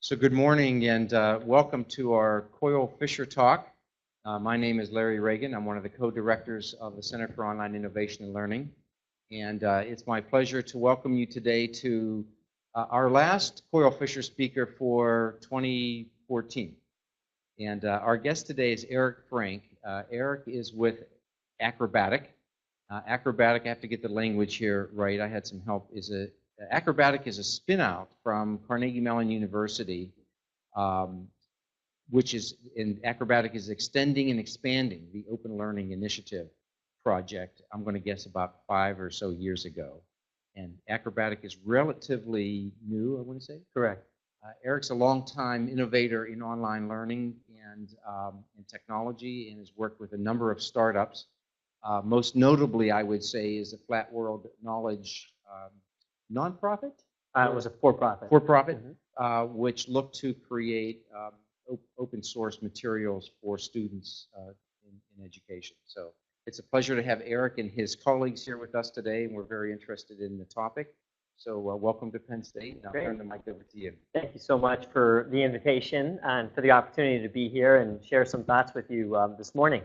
So good morning and welcome to our COIL Fischer talk. My name is Larry Reagan. I'm one of the co-directors of the Center for Online Innovation and Learning. And it's my pleasure to welcome you today to our last COIL Fischer speaker for 2014. And our guest today is Eric Frank. Eric is with Acrobatiq. Acrobatiq, I have to get the language here right. I had some help. Acrobatiq is a spin-out from Carnegie Mellon University, Acrobatiq is extending and expanding the Open Learning Initiative project, I'm going to guess about 5 or so years ago. And Acrobatiq is relatively new, I want to say. Correct. Eric's a long-time innovator in online learning and technology, and has worked with a number of startups. Most notably, I would say, is a Flat World Knowledge nonprofit? It was a for-profit. For-profit, which looked to create open source materials for students in education. So it's a pleasure to have Eric and his colleagues here with us today, and we're very interested in the topic. So welcome to Penn State, and I'll turn the mic over to you. Thank you so much for the invitation and for the opportunity to be here and share some thoughts with you this morning.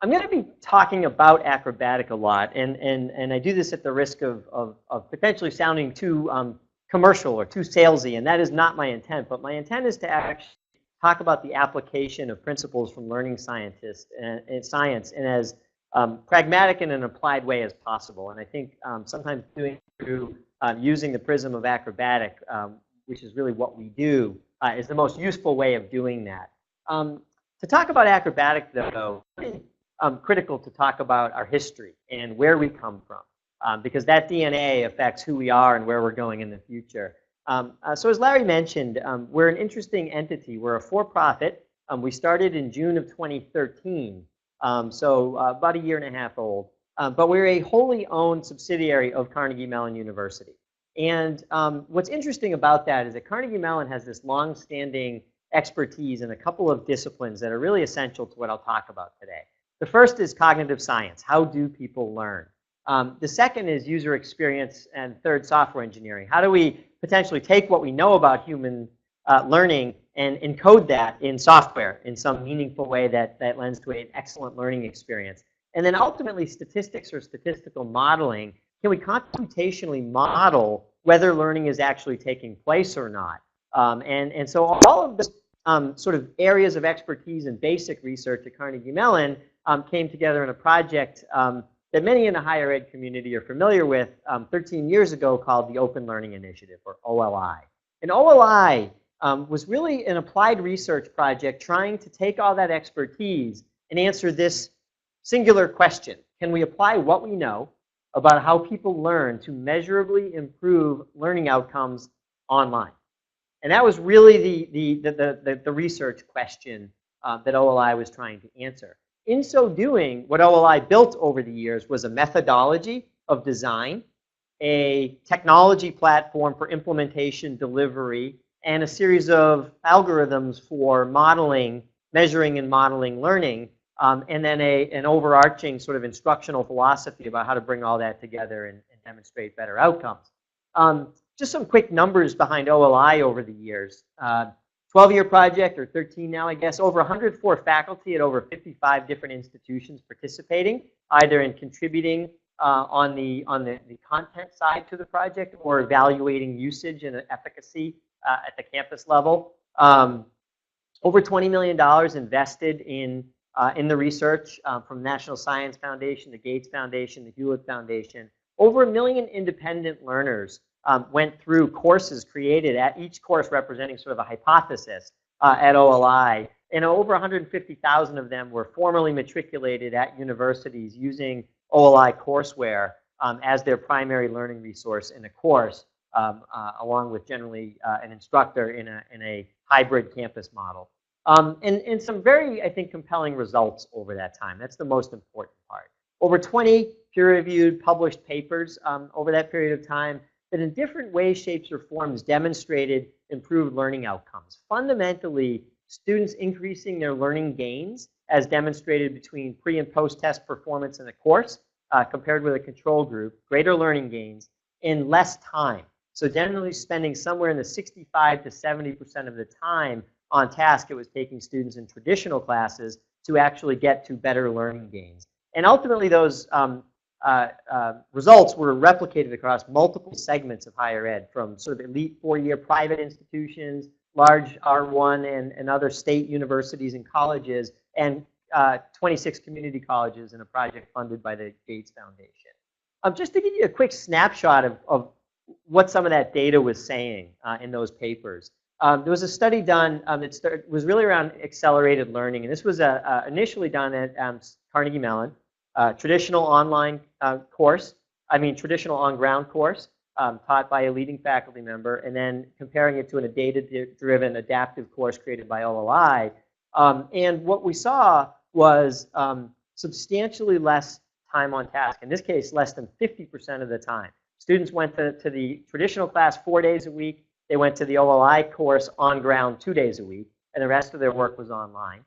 I'm going to be talking about Acrobatiq a lot, and I do this at the risk of potentially sounding too commercial or too salesy, and that is not my intent. But my intent is to actually talk about the application of principles from learning scientists and science in as pragmatic and an applied way as possible. And I think sometimes doing it through using the prism of Acrobatiq, which is really what we do, is the most useful way of doing that. To talk about Acrobatiq, though, critical to talk about our history and where we come from, because that DNA affects who we are and where we're going in the future. So as Larry mentioned, we're an interesting entity. We're a for-profit. We started in June of 2013, so about a year and a half old. But we're a wholly owned subsidiary of Carnegie Mellon University. And what's interesting about that is that Carnegie Mellon has this long-standing expertise in a couple of disciplines that are really essential to what I'll talk about today. The first is cognitive science. How do people learn? The second is user experience, and third, software engineering. How do we potentially take what we know about human learning and encode that in software in some meaningful way that lends to an excellent learning experience? And then ultimately, statistics or statistical modeling. Can we computationally model whether learning is actually taking place or not? And so all of the sort of areas of expertise and basic research at Carnegie Mellon came together in a project that many in the higher ed community are familiar with 13 years ago, called the Open Learning Initiative, or OLI. And OLI was really an applied research project trying to take all that expertise and answer this singular question. Can we apply what we know about how people learn to measurably improve learning outcomes online? And that was really the research question that OLI was trying to answer. In so doing, what OLI built over the years was a methodology of design, a technology platform for implementation, delivery, and a series of algorithms for modeling, measuring and modeling learning, and then an overarching sort of instructional philosophy about how to bring all that together and demonstrate better outcomes. Just some quick numbers behind OLI over the years. 12-year project, or 13 now, I guess. Over 104 faculty at over 55 different institutions participating, either in contributing on the content side to the project or evaluating usage and efficacy at the campus level. Over $20 million invested in the research from National Science Foundation, the Gates Foundation, the Hewlett Foundation. Over 1 million independent learners went through courses created, at each course representing sort of a hypothesis at OLI. And over 150,000 of them were formally matriculated at universities using OLI courseware as their primary learning resource in a course, along with generally an instructor in a hybrid campus model. And some very, I think, compelling results over that time. That's the most important part. Over 20 peer-reviewed published papers over that period of time that in different ways, shapes, or forms demonstrated improved learning outcomes. Fundamentally, students increasing their learning gains as demonstrated between pre- and post-test performance in a course compared with a control group, greater learning gains in less time. So generally spending somewhere in the 65 to 70% of the time on task it was taking students in traditional classes to actually get to better learning gains. And ultimately those results were replicated across multiple segments of higher ed, from sort of elite four-year private institutions, large R1 and other state universities and colleges, and 26 community colleges in a project funded by the Gates Foundation. Just to give you a quick snapshot of what some of that data was saying in those papers. There was a study done that was really around accelerated learning, and this was initially done at Carnegie Mellon, traditional online course, traditional on-ground course taught by a leading faculty member, and then comparing it to a data-driven adaptive course created by OLI. And what we saw was substantially less time on task. In this case, less than 50% of the time. Students went to the traditional class 4 days a week. They went to the OLI course on ground 2 days a week, and the rest of their work was online.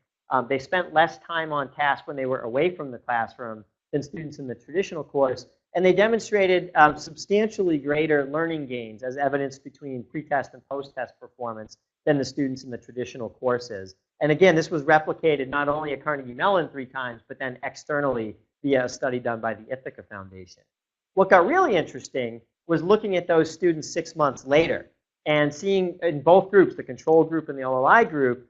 They spent less time on task when they were away from the classroom than students in the traditional course, and they demonstrated substantially greater learning gains as evidenced between pre-test and post-test performance than the students in the traditional courses. And again, this was replicated not only at Carnegie Mellon 3 times, but then externally via a study done by the Ithaca Foundation. What got really interesting was looking at those students 6 months later and seeing in both groups, the control group and the OLI group,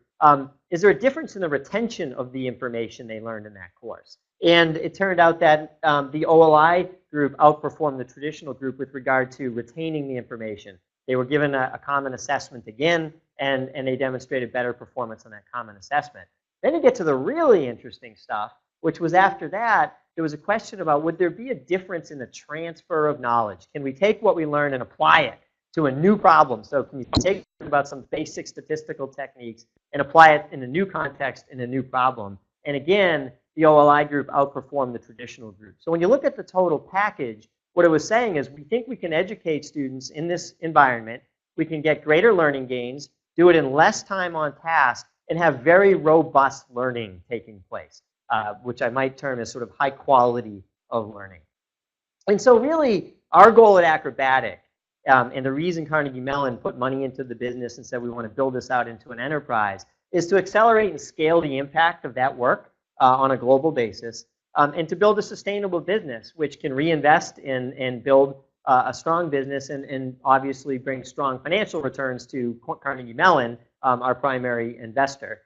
is there a difference in the retention of the information they learned in that course? And it turned out that the OLI group outperformed the traditional group with regard to retaining the information. They were given a common assessment again, and they demonstrated better performance on that common assessment. Then you get to the really interesting stuff, which was after that, there was a question about would there be a difference in the transfer of knowledge? Can we take what we learned and apply it to a new problem? So can you take about some basic statistical techniques and apply it in a new context in a new problem? And again, the OLI group outperformed the traditional group. So when you look at the total package, what it was saying is we think we can educate students in this environment, we can get greater learning gains, do it in less time on task, and have very robust learning taking place, which I might term as sort of high quality of learning. And so really, our goal at Acrobatiq, and the reason Carnegie Mellon put money into the business and said we want to build this out into an enterprise, is to accelerate and scale the impact of that work on a global basis, and to build a sustainable business which can reinvest in and build a strong business and obviously bring strong financial returns to Carnegie Mellon, our primary investor.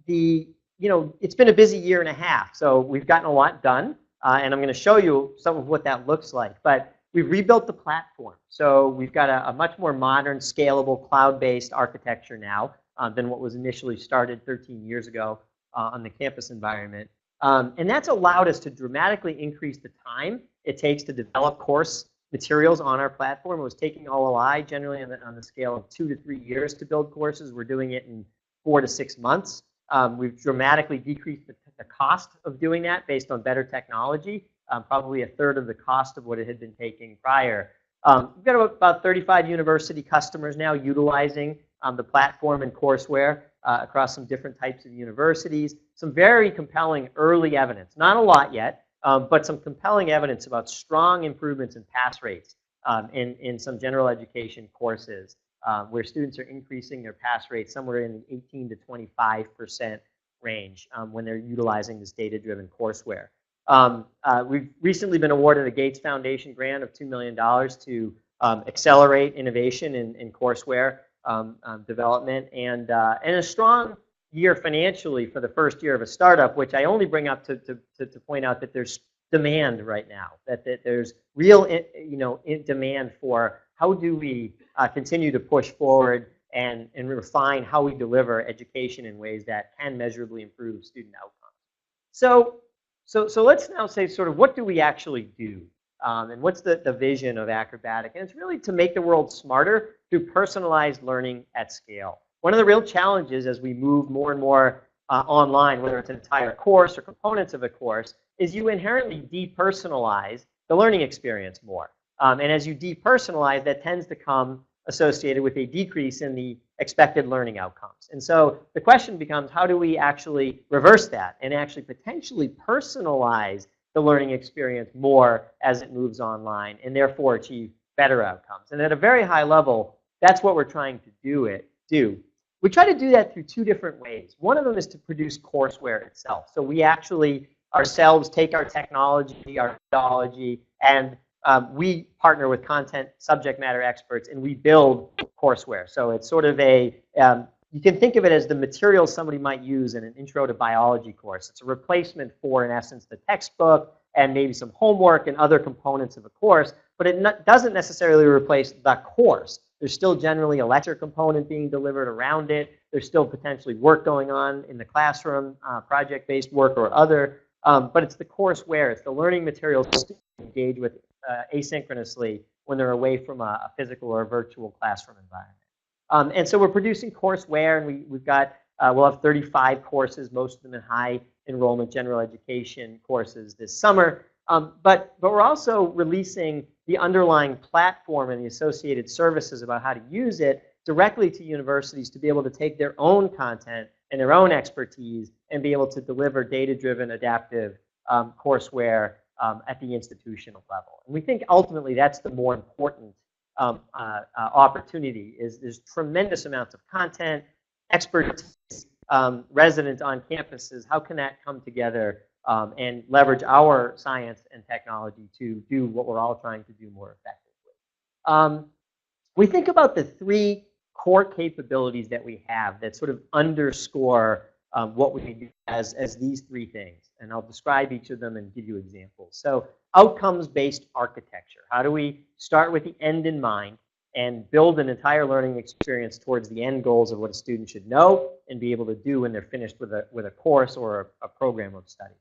It's been a busy year and a half, so we've gotten a lot done, and I'm going to show you some of what that looks like. But we've rebuilt the platform, so we've got a much more modern, scalable, cloud-based architecture now than what was initially started 13 years ago on the campus environment. And that's allowed us to dramatically increase the time it takes to develop course materials on our platform. It was taking OLI generally on the scale of 2 to 3 years to build courses. We're doing it in 4 to 6 months. We've dramatically decreased the cost of doing that based on better technology, probably a third of the cost of what it had been taking prior. We've got about 35 university customers now utilizing the platform and courseware across some different types of universities. Some very compelling early evidence, not a lot yet, but some compelling evidence about strong improvements in pass rates in some general education courses, where students are increasing their pass rate somewhere in the 18 to 25% range when they're utilizing this data-driven courseware. We've recently been awarded a Gates Foundation grant of $2 million to accelerate innovation in courseware development, and a strong year financially for the first year of a startup, which I only bring up to point out that there's demand right now, that there's real demand for how do we continue to push forward and refine how we deliver education in ways that can measurably improve student outcomes. So let's now say sort of what do we actually do, and what's the vision of Acrobatiq? And it's really to make the world smarter through personalized learning at scale. One of the real challenges as we move more and more online, whether it's an entire course or components of a course, is you inherently depersonalize the learning experience more. And as you depersonalize, that tends to come associated with a decrease in the expected learning outcomes. And so the question becomes, how do we actually reverse that and actually potentially personalize the learning experience more as it moves online and therefore achieve better outcomes. And at a very high level, that's what we're trying to do. We try to do that through two different ways. One of them is to produce courseware itself. So we actually ourselves take our technology, our methodology, and we partner with content subject matter experts, and we build courseware. So it's sort of a, you can think of it as the material somebody might use in an intro to biology course. It's a replacement for, in essence, the textbook and maybe some homework and other components of a course, but it doesn't necessarily replace the course. There's still generally a lecture component being delivered around it. There's still potentially work going on in the classroom, project-based work or other, but it's the courseware. It's the learning materials to engage with asynchronously when they're away from a physical or a virtual classroom environment. And so we're producing courseware, and we've got, we'll have 35 courses, most of them in high enrollment general education courses this summer. But we're also releasing the underlying platform and the associated services about how to use it directly to universities to be able to take their own content and their own expertise and be able to deliver data-driven, adaptive courseware at the institutional level. And we think ultimately that's the more important opportunity. There's tremendous amounts of content, expertise, residents on campuses. How can that come together and leverage our science and technology to do what we're all trying to do more effectively? We think about the three core capabilities that we have that sort of underscore what we do as these three things. And I'll describe each of them and give you examples. So outcomes-based architecture. How do we start with the end in mind and build an entire learning experience towards the end goals of what a student should know and be able to do when they're finished with a course or a program of study?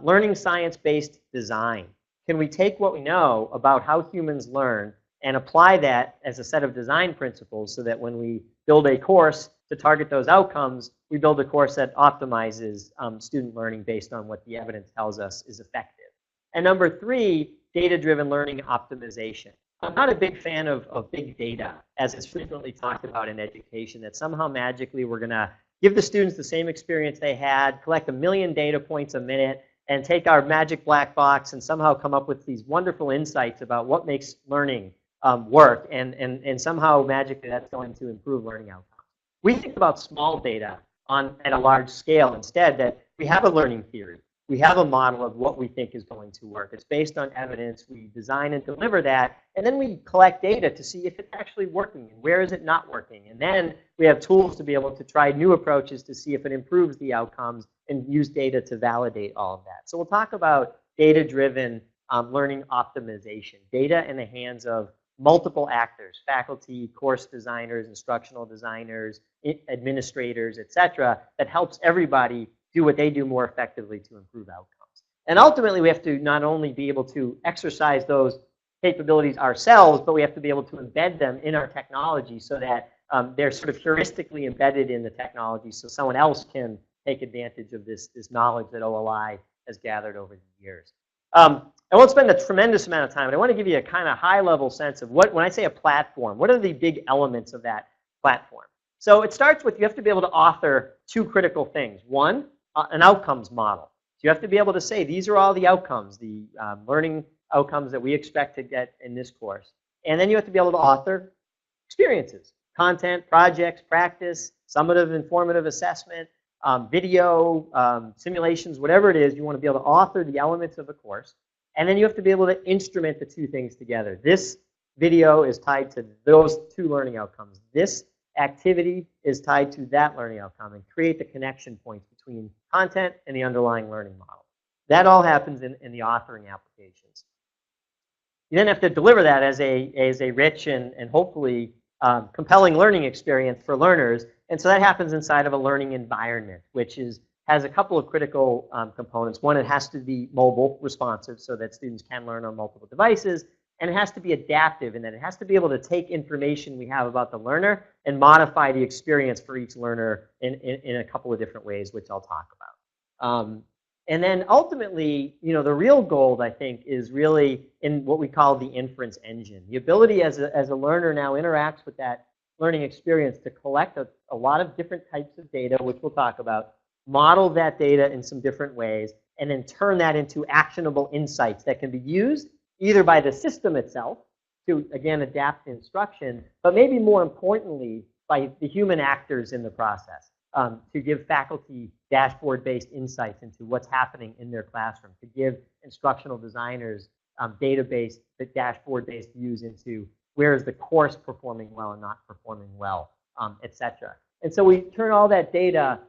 Learning science-based design. Can we take what we know about how humans learn and apply that as a set of design principles so that when we build a course to target those outcomes, we build a course that optimizes student learning based on what the evidence tells us is effective? And number three, data-driven learning optimization. I'm not a big fan of big data, as it's frequently talked about in education, that somehow magically we're going to give the students the same experience they had, collect 1 million data points a minute, and take our magic black box and somehow come up with these wonderful insights about what makes learning work, and somehow magically that's going to improve learning outcomes. We think about small data at a large scale instead, that we have a learning theory. We have a model of what we think is going to work. It's based on evidence. We design and deliver that, and then we collect data to see if it's actually working and where is it not working. And then we have tools to be able to try new approaches to see if it improves the outcomes and use data to validate all of that. So we'll talk about data-driven learning optimization, data in the hands of multiple actors, faculty, course designers, instructional designers, administrators, et cetera, that helps everybody do what they do more effectively to improve outcomes. And ultimately, we have to not only be able to exercise those capabilities ourselves, but we have to be able to embed them in our technology so that they're sort of heuristically embedded in the technology so someone else can take advantage of this knowledge that OLI has gathered over the years. I won't spend a tremendous amount of time, but I want to give you a kind of high-level sense of when I say a platform, what are the big elements of that platform? So it starts with you have to be able to author two critical things. One, an outcomes model. So you have to be able to say, these are all the outcomes, the learning outcomes that we expect to get in this course. And then you have to be able to author experiences, content, projects, practice, summative, informative assessment, video, simulations, whatever it is. You want to be able to author the elements of a course. And then you have to be able to instrument the two things together. This video is tied to those two learning outcomes. This activity is tied to that learning outcome, and create the connection points between content and the underlying learning model. That all happens in the authoring applications. You then have to deliver that as a rich and hopefully compelling learning experience for learners. And so that happens inside of a learning environment, which has a couple of critical components. One, it has to be mobile responsive so that students can learn on multiple devices. And it has to be adaptive in that it has to be able to take information we have about the learner and modify the experience for each learner in a couple of different ways, which I'll talk about. And then ultimately, the real goal, I think, is really in what we call the inference engine. The ability as a learner now interacts with that learning experience to collect a lot of different types of data, which we'll talk about, model that data in some different ways, and then turn that into actionable insights that can be used either by the system itself, to, again, adapt to instruction, but maybe more importantly, by the human actors in the process, to give faculty dashboard-based insights into what's happening in their classroom, to give instructional designers database, dashboard-based views into where is the course performing well and not performing well, et cetera. And so we turn all that data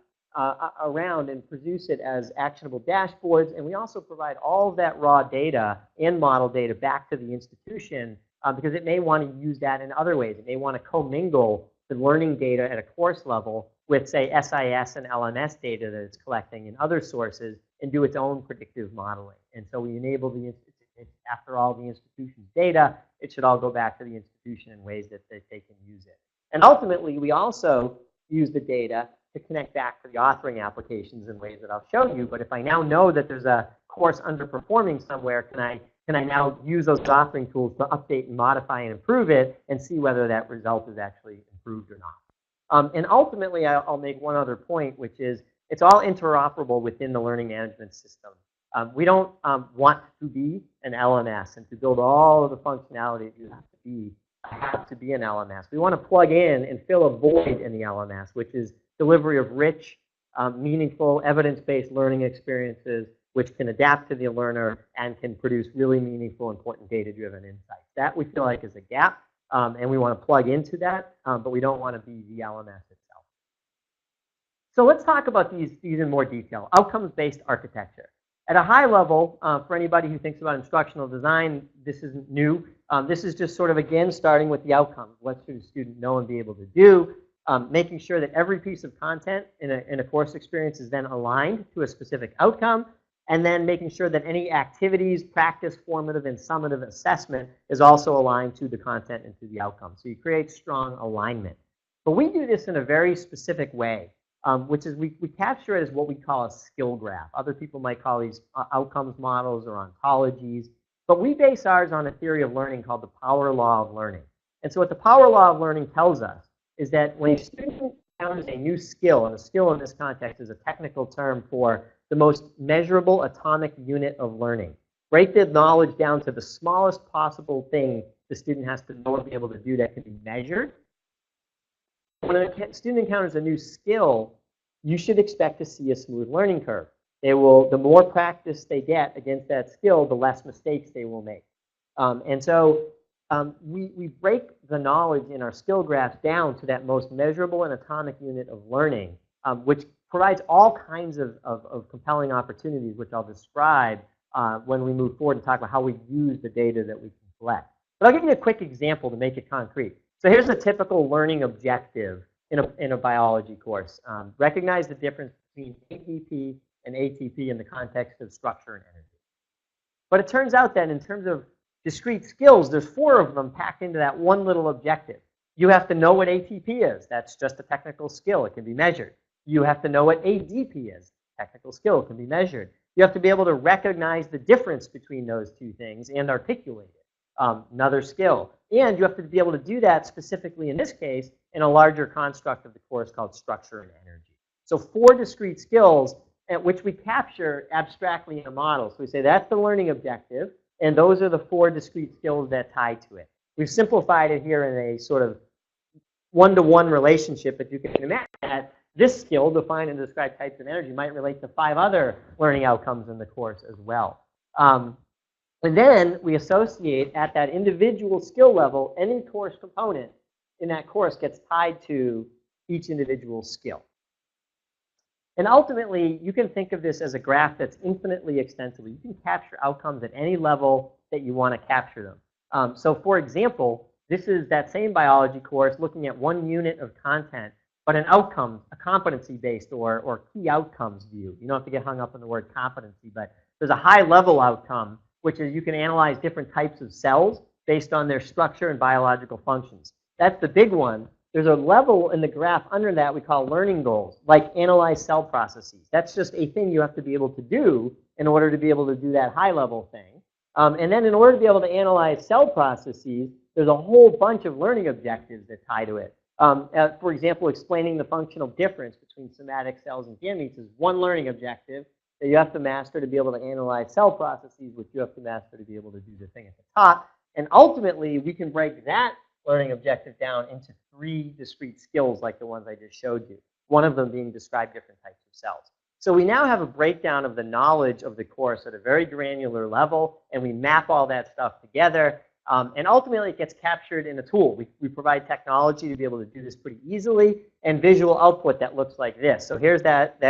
around and produce it as actionable dashboards, and we also provide all of that raw data and model data back to the institution because it may want to use that in other ways. It may want to commingle the learning data at a course level with, say, SIS and LMS data that it's collecting in other sources and do its own predictive modeling. And so we enable the institution, after all the institution's data, it should all go back to the institution in ways that they can use it. And ultimately, we also use the data to connect back to the authoring applications in ways that I'll show you. But if I now know that there's a course underperforming somewhere, can I now use those authoring tools to update and modify and improve it and see whether that result is actually improved or not? And ultimately, I'll make one other point, which is it's all interoperable within the learning management system. We don't want to be an LMS and to build all of the functionality that you have to be an LMS. We want to plug in and fill a void in the LMS, which is delivery of rich, meaningful, evidence-based learning experiences which can adapt to the learner and can produce really meaningful, important data-driven insights. That we feel like is a gap, and we want to plug into that, but we don't want to be the LMS itself. So let's talk about these in more detail. Outcomes-based architecture. At a high level, for anybody who thinks about instructional design, this isn't new. This is just sort of, again, starting with the outcomes. What should a student know and be able to do? Making sure that every piece of content in a course experience is then aligned to a specific outcome, and then making sure that any activities, practice, formative, and summative assessment is also aligned to the content and to the outcome. So you create strong alignment. But we do this in a very specific way, which is we capture it as what we call a skill graph. Other people might call these outcomes models or ontologies. But we base ours on a theory of learning called the power law of learning. And so what the power law of learning tells us is that when a student encounters a new skill, and a skill in this context is a technical term for the most measurable atomic unit of learning. Break the knowledge down to the smallest possible thing the student has to know and be able to do that can be measured. When a student encounters a new skill, you should expect to see a smooth learning curve. The more practice they get against that skill, the less mistakes they will make. And so we break the knowledge in our skill graphs down to that most measurable and atomic unit of learning, which provides all kinds of compelling opportunities, which I'll describe when we move forward and talk about how we use the data that we can collect. But I'll give you a quick example to make it concrete. So here's a typical learning objective in a biology course. Recognize the difference between ATP and ATP in the context of structure and energy. But it turns out that in terms of discrete skills, there's 4 of them packed into that one little objective. You have to know what ATP is. That's just a technical skill. It can be measured. You have to know what ADP is. Technical skill can be measured. You have to be able to recognize the difference between those two things and articulate it. Another skill. And you have to be able to do that specifically in this case in a larger construct of the course called structure and energy. So 4 discrete skills at which we capture abstractly in a model. So we say that's the learning objective, and those are the 4 discrete skills that tie to it. We've simplified it here in a sort of one-to-one relationship, but you can imagine that this skill, define and describe types of energy, might relate to 5 other learning outcomes in the course as well. And then we associate at that individual skill level, any course component in that course gets tied to each individual skill. And ultimately, you can think of this as a graph that's infinitely extensible. You can capture outcomes at any level that you want to capture them. So for example, this is that same biology course looking at 1 unit of content, but an outcome, a competency-based or key outcomes view. You don't have to get hung up on the word competency, but there's a high-level outcome, which is you can analyze different types of cells based on their structure and biological functions. That's the big one. There's a level in the graph under that we call learning goals, like analyze cell processes. That's just a thing you have to be able to do in order to be able to do that high-level thing. And then in order to be able to analyze cell processes, there's a whole bunch of learning objectives that tie to it. For example, explaining the functional difference between somatic cells and gametes is one learning objective that you have to master to be able to analyze cell processes, which you have to master to be able to do the thing at the top. And ultimately, we can break that learning objective down into 3 discrete skills like the ones I just showed you, one of them being describe different types of cells. So we now have a breakdown of the knowledge of the course at a very granular level, and we map all that stuff together. And ultimately, it gets captured in a tool. We provide technology to be able to do this pretty easily, and visual output that looks like this. So here's that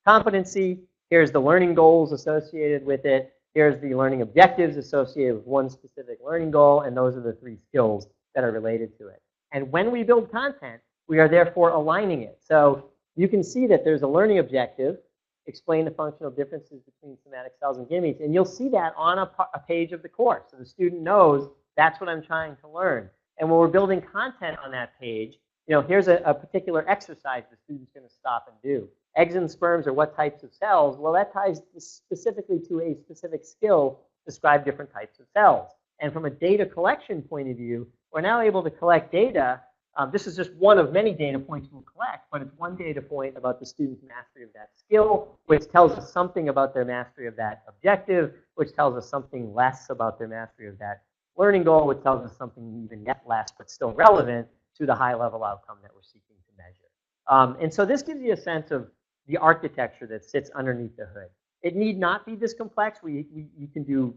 competency. Here's the learning goals associated with it. Here's the learning objectives associated with one specific learning goal, and those are the 3 skills that are related to it. And when we build content, we are therefore aligning it. So you can see that there's a learning objective, explain the functional differences between somatic cells and gametes, and you'll see that on a page of the course. So the student knows that's what I'm trying to learn. And when we're building content on that page, here's a particular exercise the student's going to stop and do. Eggs and sperms are what types of cells? Well, that ties specifically to a specific skill, describe different types of cells. And from a data collection point of view, we're now able to collect data. This is just one of many data points we'll collect, but it's one data point about the student's mastery of that skill, which tells us something about their mastery of that objective, which tells us something less about their mastery of that learning goal, which tells us something even yet less, but still relevant to the high-level outcome that we're seeking to measure. And so this gives you a sense of the architecture that sits underneath the hood. It need not be this complex. You can do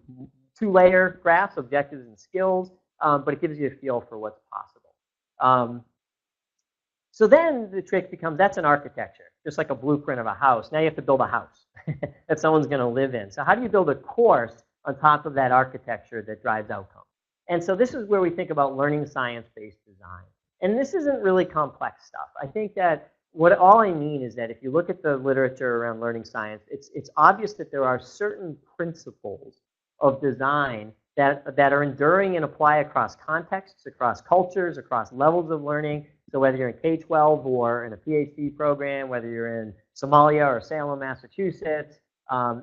2-layer graphs, objectives and skills, but it gives you a feel for what's possible. So then the trick becomes, that's an architecture, just like a blueprint of a house. Now you have to build a house that someone's going to live in. So how do you build a course on top of that architecture that drives outcome? And so this is where we think about learning science-based design. And this isn't really complex stuff. I think that all I mean is that if you look at the literature around learning science, it's obvious that there are certain principles of design that are enduring and apply across contexts, across cultures, across levels of learning. So whether you're in K-12 or in a PhD program, whether you're in Somalia or Salem, Massachusetts,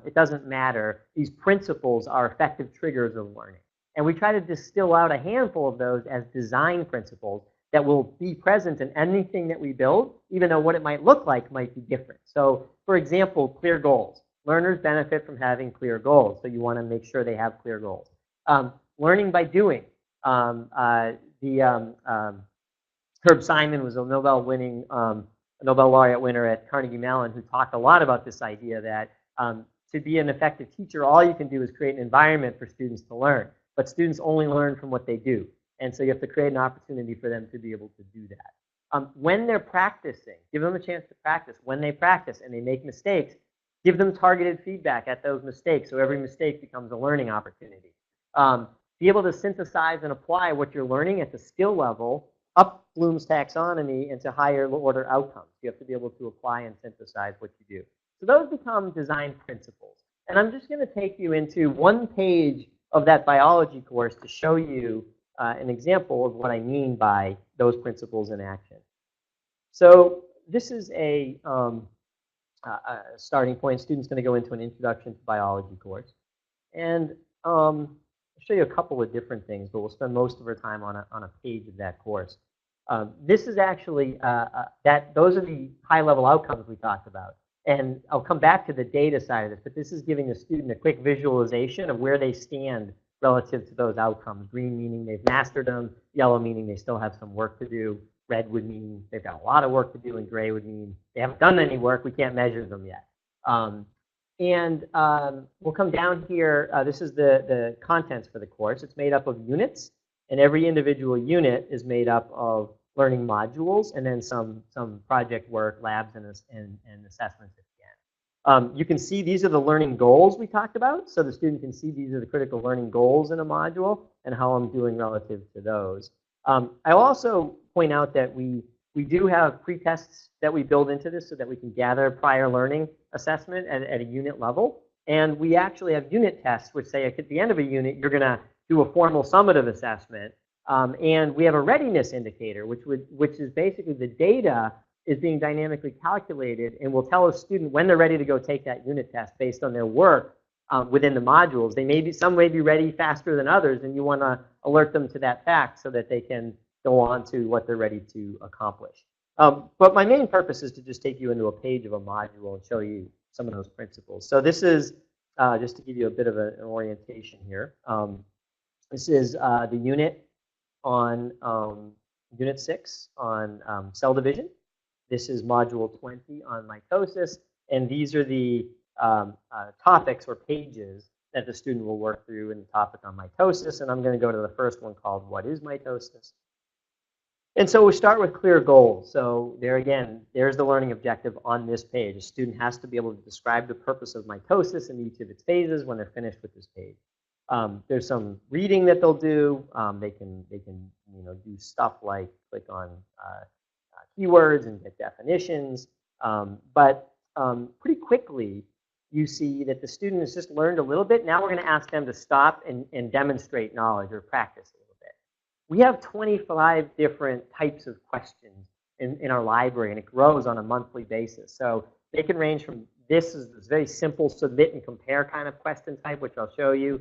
it doesn't matter. These principles are effective triggers of learning. And we try to distill out a handful of those as design principles that will be present in anything that we build, even though what it might look like might be different. So for example, clear goals. Learners benefit from having clear goals, so you want to make sure they have clear goals. Learning by doing. Herb Simon was a Nobel laureate winner at Carnegie Mellon who talked a lot about this idea that to be an effective teacher, all you can do is create an environment for students to learn. But students only learn from what they do. And so you have to create an opportunity for them to be able to do that. When they're practicing, give them a chance to practice. When they practice and they make mistakes, give them targeted feedback at those mistakes so every mistake becomes a learning opportunity. Be able to synthesize and apply what you're learning at the skill level up Bloom's taxonomy into higher order outcomes. You have to be able to apply and synthesize what you do. So those become design principles. And I'm just going to take you into one page of that biology course to show you an example of what I mean by those principles in action. So this is a starting point. Student's going to go into an introduction to biology course. And I'll show you a couple of different things, but we'll spend most of our time on a page of that course. This is actually, those are the high-level outcomes we talked about. And I'll come back to the data side of this, but this is giving the student a quick visualization of where they stand relative to those outcomes. Green meaning they've mastered them, yellow meaning they still have some work to do, red would mean they've got a lot of work to do, and gray would mean they haven't done any work, we can't measure them yet. We'll come down here. This is the contents for the course. It's made up of units, and every individual unit is made up of learning modules and then some project work, labs, and assessments at the end. You can see these are the learning goals we talked about. So the student can see these are the critical learning goals in a module and how I'm doing relative to those. I'll also point out that we do have pre-tests that we build into this so that we can gather prior learning assessment at a unit level. And we actually have unit tests which say at the end of a unit, you're going to do a formal summative assessment. And we have a readiness indicator, which is basically the data is being dynamically calculated and will tell a student when they're ready to go take that unit test based on their work within the modules. Some may be ready faster than others, and you want to alert them to that fact so that they can go on to what they're ready to accomplish. But my main purpose is to just take you into a page of a module and show you some of those principles. So this is just to give you a bit of an orientation here. This is the unit on Unit 6 on cell division. This is Module 20 on mitosis. And these are the topics or pages that the student will work through in the topic on mitosis. And I'm going to go to the first one called What is Mitosis? And so we start with clear goals. So there again, there's the learning objective on this page. A student has to be able to describe the purpose of mitosis in each of its phases when they're finished with this page. There's some reading that they'll do. They can do stuff like click on keywords and get definitions. But pretty quickly, you see that the student has just learned a little bit. Now we're going to ask them to stop and demonstrate knowledge or practice a little bit. We have 25 different types of questions in our library, and it grows on a monthly basis. So they can range from this very simple submit and compare kind of question type, which I'll show you.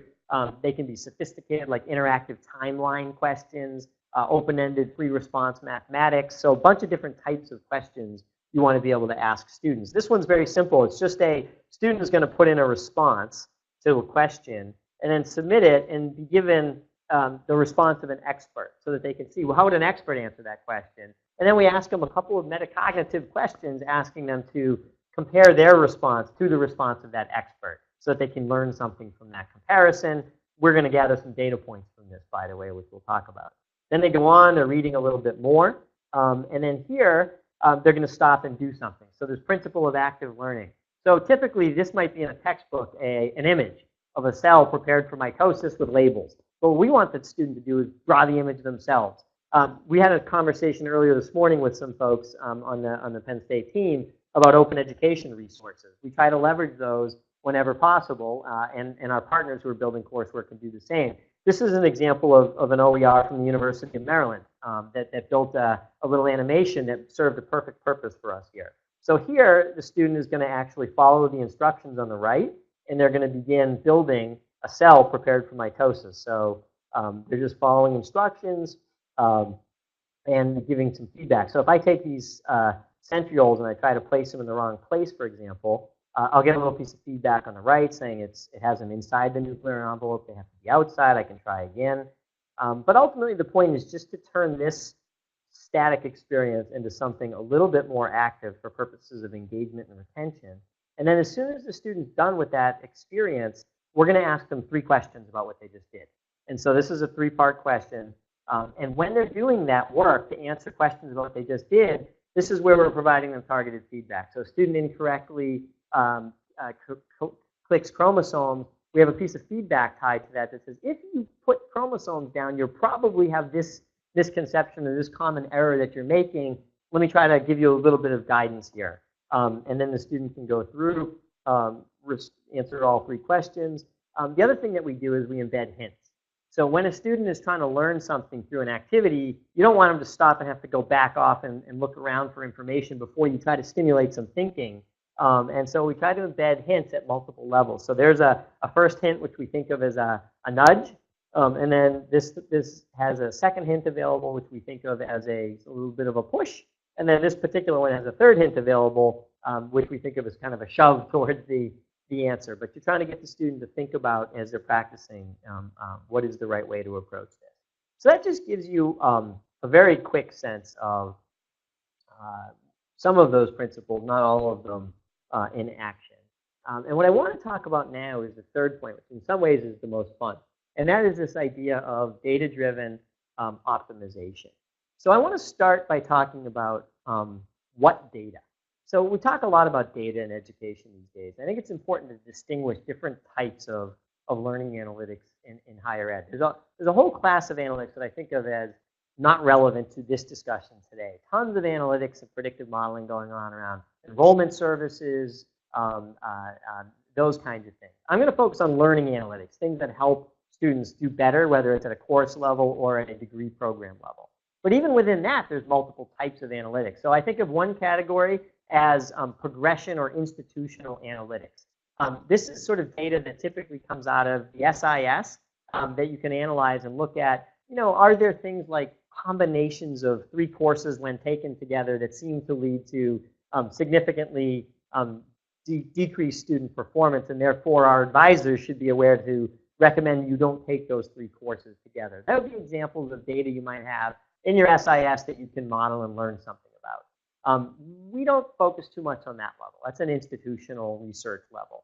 They can be sophisticated, like interactive timeline questions, open-ended free response mathematics. So a bunch of different types of questions you want to be able to ask students. This one's very simple. It's just a student is going to put in a response to a question and then submit it and be given the response of an expert so that they can see, well, how would an expert answer that question? And then we ask them a couple of metacognitive questions asking them to compare their response to the response of that expert so that they can learn something from that comparison. We're going to gather some data points from this, by the way, which we'll talk about. Then they go on, they're reading a little bit more. And then here, they're going to stop and do something. So there's principle of active learning. So typically, this might be in a textbook, an image of a cell prepared for mitosis with labels. But what we want the student to do is draw the image themselves. We had a conversation earlier this morning with some folks on the Penn State team about open education resources. We try to leverage those whenever possible, and our partners who are building coursework can do the same. This is an example of an OER from the University of Maryland that built a little animation that served a perfect purpose for us here. So here, the student is going to actually follow the instructions on the right, and they're going to begin building a cell prepared for mitosis. So they're just following instructions and giving some feedback. So if I take these centrioles and I try to place them in the wrong place, for example, I'll get a little piece of feedback on the right saying it has them inside the nuclear envelope. They have to be outside. I can try again. But ultimately, the point is just to turn this static experience into something a little bit more active for purposes of engagement and retention. And then as soon as the student's done with that experience, we're going to ask them 3 questions about what they just did. And so this is a 3-part question. And when they're doing that work to answer questions about what they just did, this is where we're providing them targeted feedback. So a student incorrectly clicks chromosomes, we have a piece of feedback tied to that says, if you put chromosomes down, you'll probably have this misconception or this common error that you're making. Let me try to give you a little bit of guidance here. And then the student can go through, answer all 3 questions. The other thing that we do is we embed hints. So when a student is trying to learn something through an activity, you don't want them to stop and have to go back off and look around for information before you try to stimulate some thinking. And so we try to embed hints at multiple levels. So there's a first hint, which we think of as a nudge. And then this has a second hint available, which we think of as a little bit of a push. And then this particular one has a third hint available, which we think of as kind of a shove towards the answer. But you're trying to get the student to think about, as they're practicing, what is the right way to approach this. So that just gives you a very quick sense of some of those principles, not all of them, in action. And what I want to talk about now is the third point, which in some ways is the most fun. And that is this idea of data-driven optimization. So I want to start by talking about what data. So we talk a lot about data in education these days. I think it's important to distinguish different types of learning analytics in higher ed. There's a whole class of analytics that I think of as not relevant to this discussion today. Tons of analytics and predictive modeling going on around enrollment services, those kinds of things. I'm going to focus on learning analytics, things that help students do better, whether it's at a course level or at a degree program level. But even within that, there's multiple types of analytics. So I think of one category as progression or institutional analytics. This is sort of data that typically comes out of the SIS that you can analyze and look at, are there things like combinations of 3 courses when taken together that seem to lead to significantly decreased student performance, and therefore our advisors should be aware to recommend you don't take those 3 courses together. That would be examples of data you might have in your SIS that you can model and learn something about. We don't focus too much on that level. That's an institutional research level.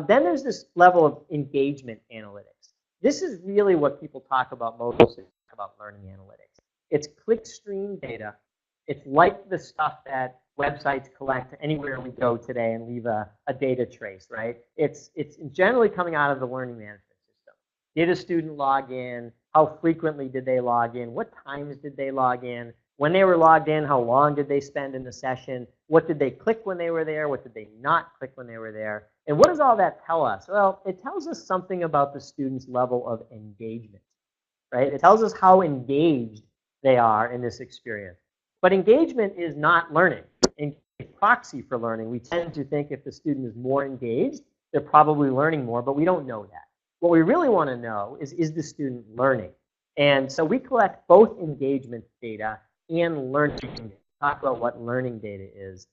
Then there's this level of engagement analytics. This is really what people talk about most about learning analytics. It's clickstream data. It's like the stuff that websites collect anywhere we go today and leave a data trace, right? It's generally coming out of the learning management system. Did a student log in? How frequently did they log in? What times did they log in? When they were logged in, how long did they spend in the session? What did they click when they were there? What did they not click when they were there? And what does all that tell us? Well, it tells us something about the student's level of engagement, right? It tells us how engaged they are in this experience. But engagement is not learning. In proxy for learning, we tend to think if the student is more engaged, they're probably learning more, but we don't know that. What we really want to know is the student learning? And so we collect both engagement data and learning data. We'll talk about what learning data is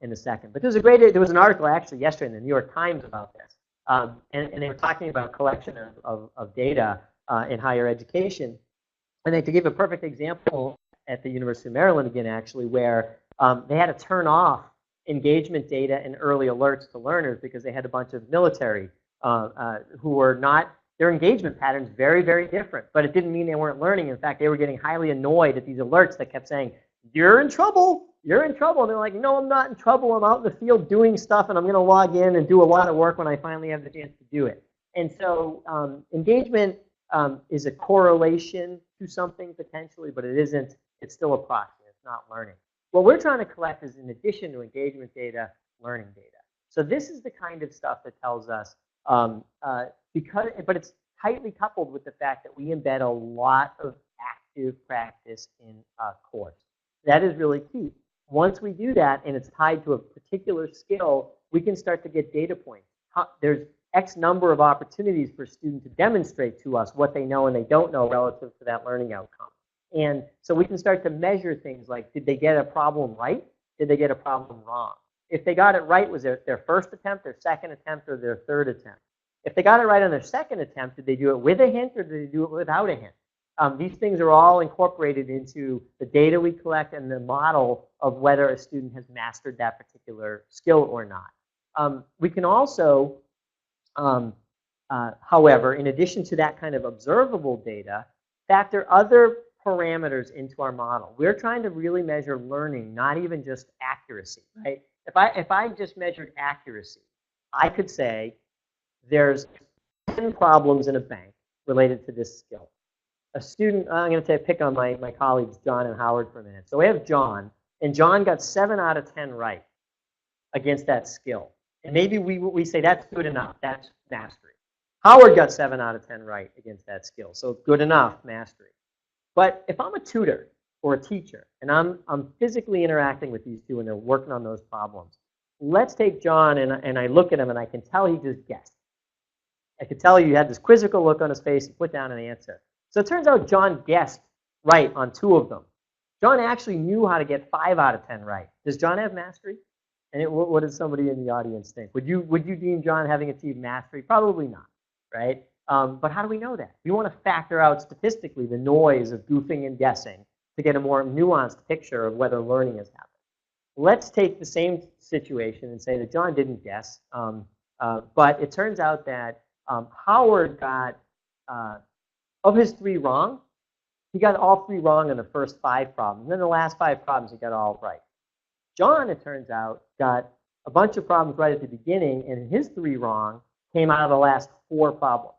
in a second. But there was an article actually yesterday in the New York Times about this. And they were talking about collection of data in higher education. And to give a perfect example at the University of Maryland again, actually, where they had to turn off engagement data and early alerts to learners because they had a bunch of military who were not, their engagement patterns very, very different. But it didn't mean they weren't learning. In fact, they were getting highly annoyed at these alerts that kept saying, you're in trouble. You're in trouble. And they're like, no, I'm not in trouble. I'm out in the field doing stuff, and I'm going to log in and do a lot of work when I finally have the chance to do it. And so engagement is a correlation to something potentially, but it isn't. It's still a proxy. It's not learning. What we're trying to collect is, in addition to engagement data, learning data. So this is the kind of stuff that tells us, but it's tightly coupled with the fact that we embed a lot of active practice in a course. That is really key. Once we do that, and it's tied to a particular skill, we can start to get data points. There's X number of opportunities for students to demonstrate to us what they know and they don't know relative to that learning outcome. And so we can start to measure things like, did they get a problem right? Did they get a problem wrong? If they got it right, was it their first attempt, their second attempt, or their third attempt? If they got it right on their second attempt, did they do it with a hint or did they do it without a hint? These things are all incorporated into the data we collect and the model of whether a student has mastered that particular skill or not. We can also, however, in addition to that kind of observable data, factor other parameters into our model. We're trying to really measure learning, not even just accuracy, right? If I just measured accuracy, I could say there's 10 problems in a bank related to this skill. A student, I'm going to pick on my colleagues, John and Howard, for a minute. So we have John, and John got 7 out of 10 right against that skill. And maybe we say that's good enough, that's mastery. Howard got 7 out of 10 right against that skill, so good enough, mastery. But if I'm a tutor or a teacher, and I'm physically interacting with these two and they're working on those problems, let's take John and I look at him and I can tell he just guessed. I could tell he had this quizzical look on his face and put down an answer. So it turns out John guessed right on 2 of them. John actually knew how to get 5 out of 10 right. Does John have mastery? And what does somebody in the audience think? Would you deem John having achieved mastery? Probably not, right? But how do we know that? We want to factor out statistically the noise of goofing and guessing to get a more nuanced picture of whether learning has happened. Let's take the same situation and say that John didn't guess, but it turns out that Howard got, of his 3 wrong, he got all 3 wrong in the first 5 problems. And then the last 5 problems he got all right. John, it turns out, got a bunch of problems right at the beginning, and his 3 wrong came out of the last 4 problems.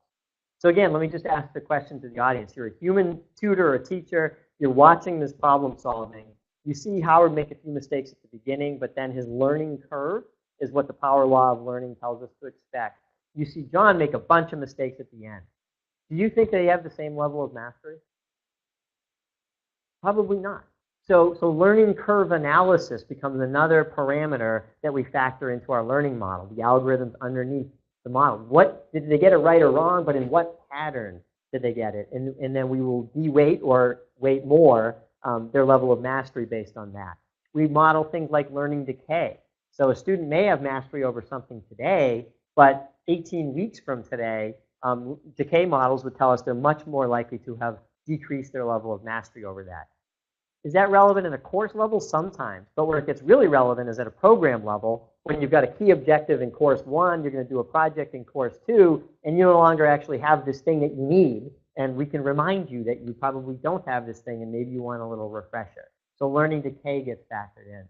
So again, let me just ask the question to the audience. You're a human tutor or a teacher. You're watching this problem solving. You see Howard make a few mistakes at the beginning, but then his learning curve is what the power law of learning tells us to expect. You see John make a bunch of mistakes at the end. Do you think they have the same level of mastery? Probably not. So learning curve analysis becomes another parameter that we factor into our learning model, the algorithms underneath the model. What did they get it right or wrong, but in what pattern did they get it? And then we will de-weight or weight more their level of mastery based on that. We model things like learning decay. So a student may have mastery over something today, but 18 weeks from today, decay models would tell us they're much more likely to have decreased their level of mastery over that. Is that relevant at a course level? Sometimes. But where it gets really relevant is at a program level. When you've got a key objective in course 1, you're going to do a project in course 2, and you no longer actually have this thing that you need. And we can remind you that you probably don't have this thing, and maybe you want a little refresher. So learning decay gets factored in.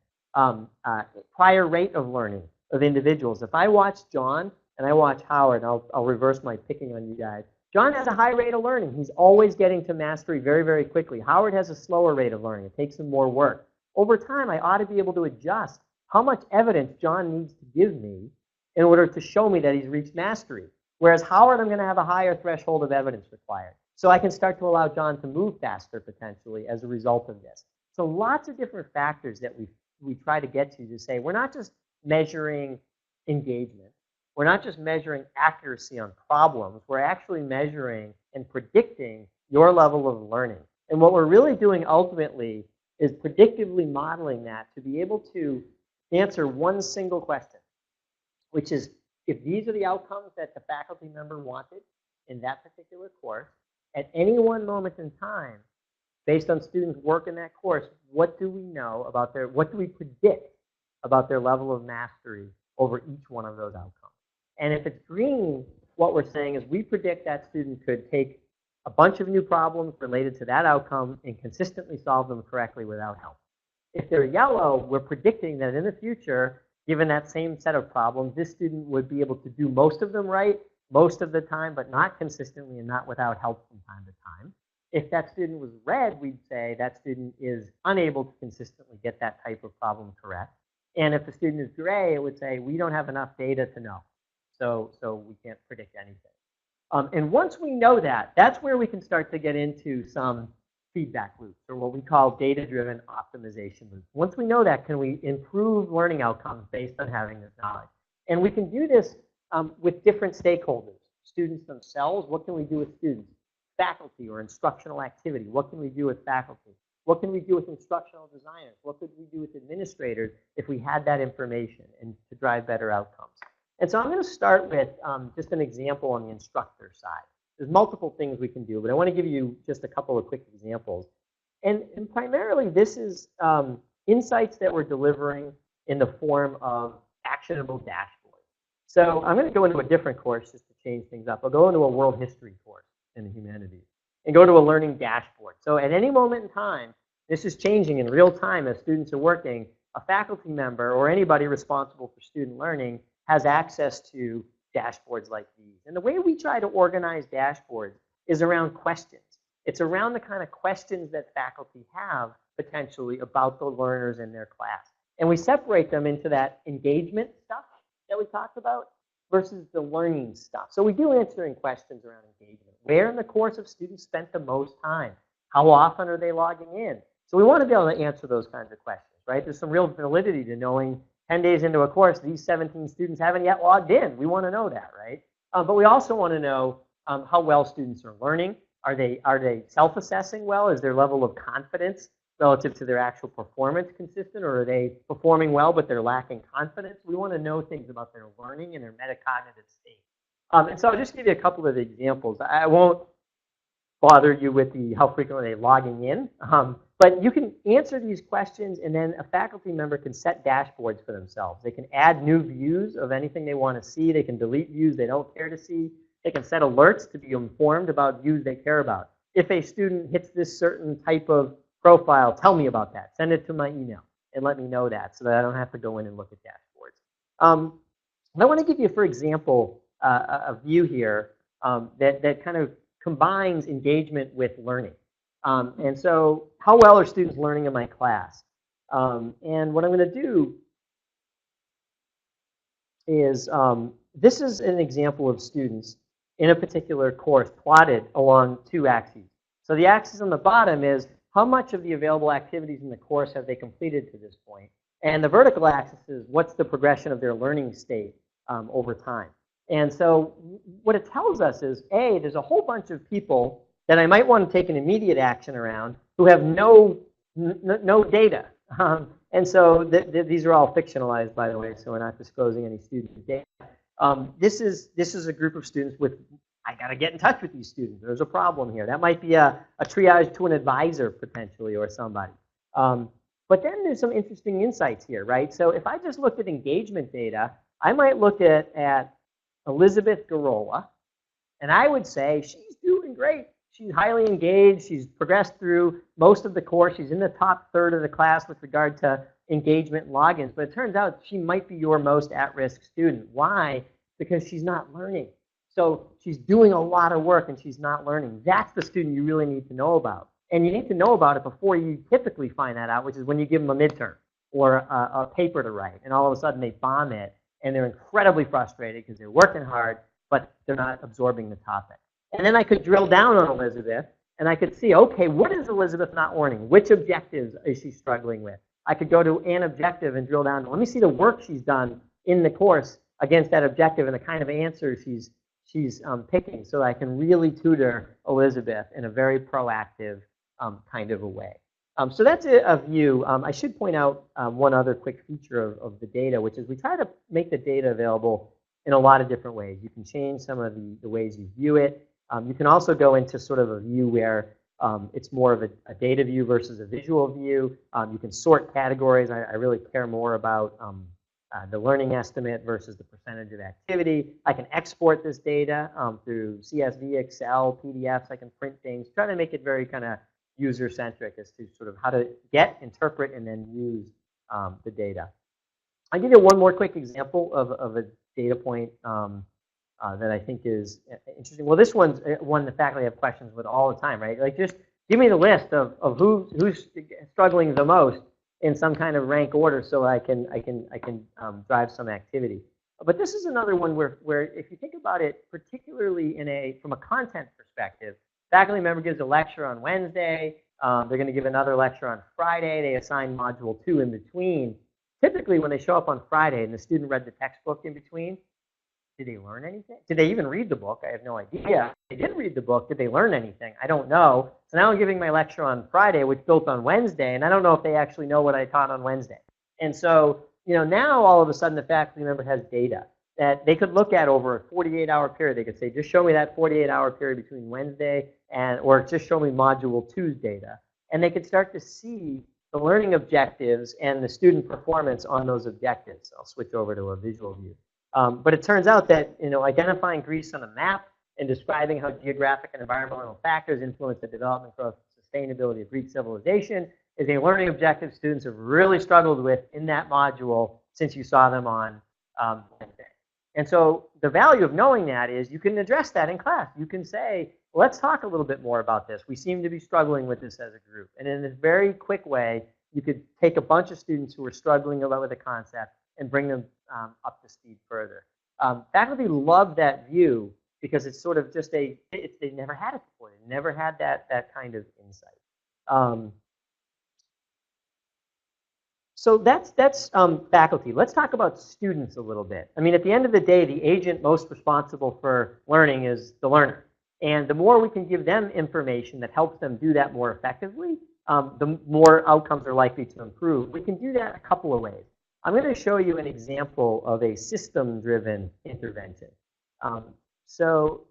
Prior rate of learning of individuals. If I watch John and I watch Howard, I'll reverse my picking on you guys. John has a high rate of learning. He's always getting to mastery very, very quickly. Howard has a slower rate of learning. It takes him more work. Over time, I ought to be able to adjust how much evidence John needs to give me in order to show me that he's reached mastery. Whereas Howard, I'm going to have a higher threshold of evidence required. So I can start to allow John to move faster, potentially, as a result of this. So lots of different factors that we try to get to say, we're not just measuring engagement. We're not just measuring accuracy on problems. We're actually measuring and predicting your level of learning. And what we're really doing ultimately is predictively modeling that to be able to answer one single question, which is, if these are the outcomes that the faculty member wanted in that particular course, at any one moment in time, based on students' work in that course, what do we know about what do we predict about their level of mastery over each one of those outcomes? And if it's green, what we're saying is we predict that student could take a bunch of new problems related to that outcome and consistently solve them correctly without help. If they're yellow, we're predicting that in the future, given that same set of problems, this student would be able to do most of them right, most of the time, but not consistently and not without help from time to time. If that student was red, we'd say that student is unable to consistently get that type of problem correct. And if the student is gray, it would say we don't have enough data to know. So we can't predict anything. And once we know that, that's where we can start to get into some feedback loops, or what we call data-driven optimization loops. Once we know that, can we improve learning outcomes based on having this knowledge? And we can do this with different stakeholders. Students themselves, what can we do with students? Faculty or instructional activity, what can we do with faculty? What can we do with instructional designers? What could we do with administrators if we had that information and to drive better outcomes? And so I'm going to start with just an example on the instructor side. There's multiple things we can do, but I want to give you just a couple of quick examples. And primarily, this is insights that we're delivering in the form of actionable dashboards. So I'm going to go into a different course just to change things up. I'll go into a world history course in the humanities and go to a learning dashboard. So at any moment in time, this is changing in real time as students are working. A faculty member or anybody responsible for student learning has access to dashboards like these. And the way we try to organize dashboards is around questions. It's around the kind of questions that faculty have potentially about the learners in their class. And we separate them into that engagement stuff that we talked about versus the learning stuff. So we do answering questions around engagement. Where in the course have students spent the most time? How often are they logging in? So we want to be able to answer those kinds of questions, right? There's some real validity to knowing 10 days into a course, these 17 students haven't yet logged in. We want to know that, right? But we also want to know how well students are learning. Are they self-assessing well? Is their level of confidence relative to their actual performance consistent, or are they performing well but they're lacking confidence? We want to know things about their learning and their metacognitive state. And so I'll just give you a couple of examples. I won't bother you with how frequently they're logging in. But you can answer these questions, and then a faculty member can set dashboards for themselves. They can add new views of anything they want to see. They can delete views they don't care to see. They can set alerts to be informed about views they care about. If a student hits this certain type of profile, tell me about that. Send it to my email and let me know that so that I don't have to go in and look at dashboards. I want to give you, for example, a view here that kind of combines engagement with learning. And so how well are students learning in my class? And what I'm going to do is, this is an example of students in a particular course plotted along two axes. So the axis on the bottom is how much of the available activities in the course have they completed to this point. And the vertical axis is what's the progression of their learning state over time. And so what it tells us is, A, there's a whole bunch of people that I might want to take an immediate action around who have no data. And so these are all fictionalized, by the way, so we're not disclosing any student data. This is a group of students with I got to get in touch with these students. There's a problem here. That might be a triage to an advisor potentially or somebody. But then there's some interesting insights here, right? So if I just looked at engagement data, I might look at Elizabeth Garola, and I would say she's doing great. She's highly engaged. She's progressed through most of the course. She's in the top third of the class with regard to engagement and logins. But it turns out she might be your most at-risk student. Why? Because she's not learning. So she's doing a lot of work and she's not learning. That's the student you really need to know about. And you need to know about it before you typically find that out, which is when you give them a midterm or a paper to write. And all of a sudden they bomb it and they're incredibly frustrated because they're working hard, but they're not absorbing the topic. And then I could drill down on Elizabeth and I could see, okay, what is Elizabeth not learning? Which objectives is she struggling with? I could go to an objective and drill down. Let me see the work she's done in the course against that objective and the kind of answers she's picking, so I can really tutor Elizabeth in a very proactive kind of a way. So that's a view. I should point out one other quick feature of the data, which is we try to make the data available in a lot of different ways. You can change some of the ways you view it. You can also go into sort of a view where it's more of a data view versus a visual view. You can sort categories. I really care more about the learning estimate versus the percentage of activity. I can export this data through CSV, Excel, PDFs. I can print things, try to make it very kind of user-centric as to sort of how to get, interpret, and then use the data. I'll give you one more quick example of a data point that I think is interesting. Well, this one's one the faculty have questions with all the time, right? Like, just give me the list of who's struggling the most in some kind of rank order, so I can drive some activity. But this is another one where if you think about it, particularly from a content perspective, faculty member gives a lecture on Wednesday. They're going to give another lecture on Friday. They assign module 2 in between. Typically, when they show up on Friday and the student read the textbook in between, did they learn anything? Did they even read the book? I have no idea. If they didn't read the book, did they learn anything? I don't know. So now I'm giving my lecture on Friday, which built on Wednesday, and I don't know if they actually know what I taught on Wednesday. And so, now all of a sudden the faculty member has data that they could look at over a 48-hour period. They could say, just show me that 48-hour period between Wednesday or just show me module 2's data. And they could start to see the learning objectives and the student performance on those objectives. I'll switch over to a visual view. But it turns out that identifying Greece on a map and describing how geographic and environmental factors influence the development, growth, and sustainability of Greek civilization is a learning objective students have really struggled with in that module since you saw them on Wednesday. And so the value of knowing that is you can address that in class. You can say, let's talk a little bit more about this. We seem to be struggling with this as a group. And in this very quick way, you could take a bunch of students who are struggling a lot with the concept and bring them up to speed further. Faculty love that view because it's sort of just they never had it before. They never had that kind of insight. So that's faculty. Let's talk about students a little bit. I mean, at the end of the day, the agent most responsible for learning is the learner. And the more we can give them information that helps them do that more effectively, the more outcomes are likely to improve. We can do that a couple of ways. I'm going to show you an example of a system-driven intervention. So,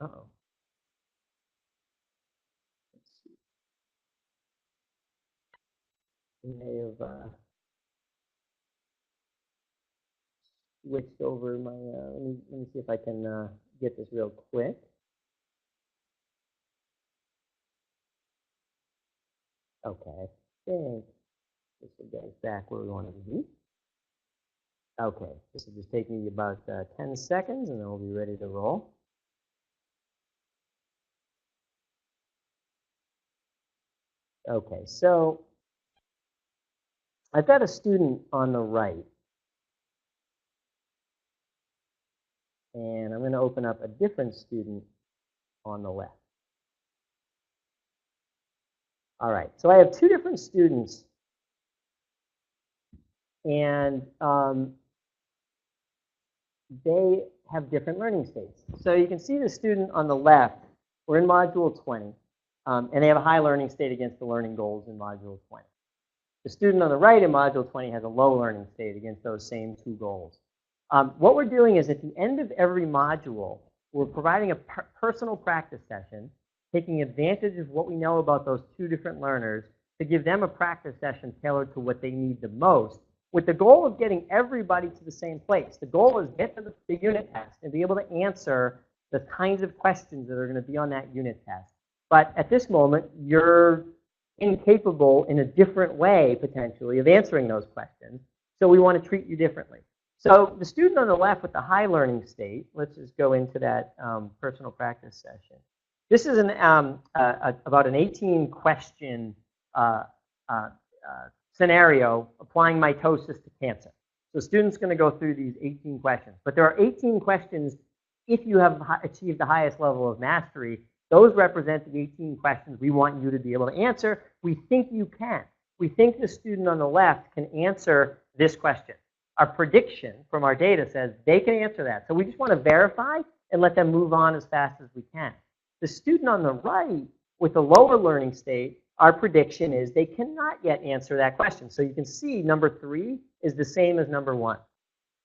uh-oh. I may have switched over my, let me see if I can get this real quick. Okay, I think this will get us back where we wanted to be. Okay, this will just take me about 10 seconds and then we'll be ready to roll. Okay, so I've got a student on the right. And I'm going to open up a different student on the left. All right, so I have two different students. And they have different learning states. So you can see the student on the left, we're in module 20, and they have a high learning state against the learning goals in module 20. The student on the right in module 20 has a low learning state against those same two goals. What we're doing is at the end of every module, We're providing a personal practice session, taking advantage of what we know about those two different learners to give them a practice session tailored to what they need the most, with the goal of getting everybody to the same place. The goal is get to the unit test and be able to answer the kinds of questions that are going to be on that unit test. But at this moment, you're incapable in a different way, potentially, of answering those questions. So we want to treat you differently. So the student on the left with the high learning state, let's just go into that personal practice session. This is about an 18-question scenario applying mitosis to cancer. So the student's going to go through these 18 questions. But there are 18 questions if you have achieved the highest level of mastery. Those represent the 18 questions we want you to be able to answer. We think you can. We think the student on the left can answer this question. Our prediction from our data says they can answer that. So we just want to verify and let them move on as fast as we can. The student on the right with the lower learning state, our prediction is they cannot yet answer that question. So you can see number 3 is the same as number 1.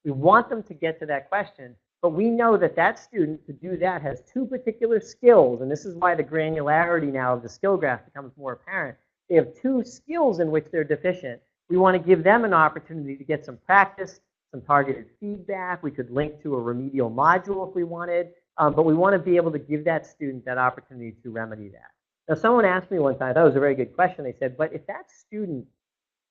We want them to get to that question, but we know that that student, to do that, has 2 particular skills, and this is why the granularity now of the skill graph becomes more apparent. They have 2 skills in which they're deficient. We want to give them an opportunity to get some practice, some targeted feedback. We could link to a remedial module if we wanted, but we want to be able to give that student that opportunity to remedy that. Now, someone asked me one time, that was a very good question. They said, but if that student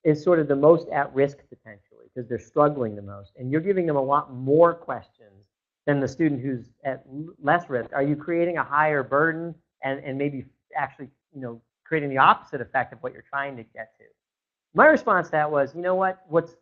is sort of the most at risk potentially because they're struggling the most, and you're giving them a lot more questions than the student who's at less risk, are you creating a higher burden and maybe actually, creating the opposite effect of what you're trying to get to? My response to that was, you know what? What's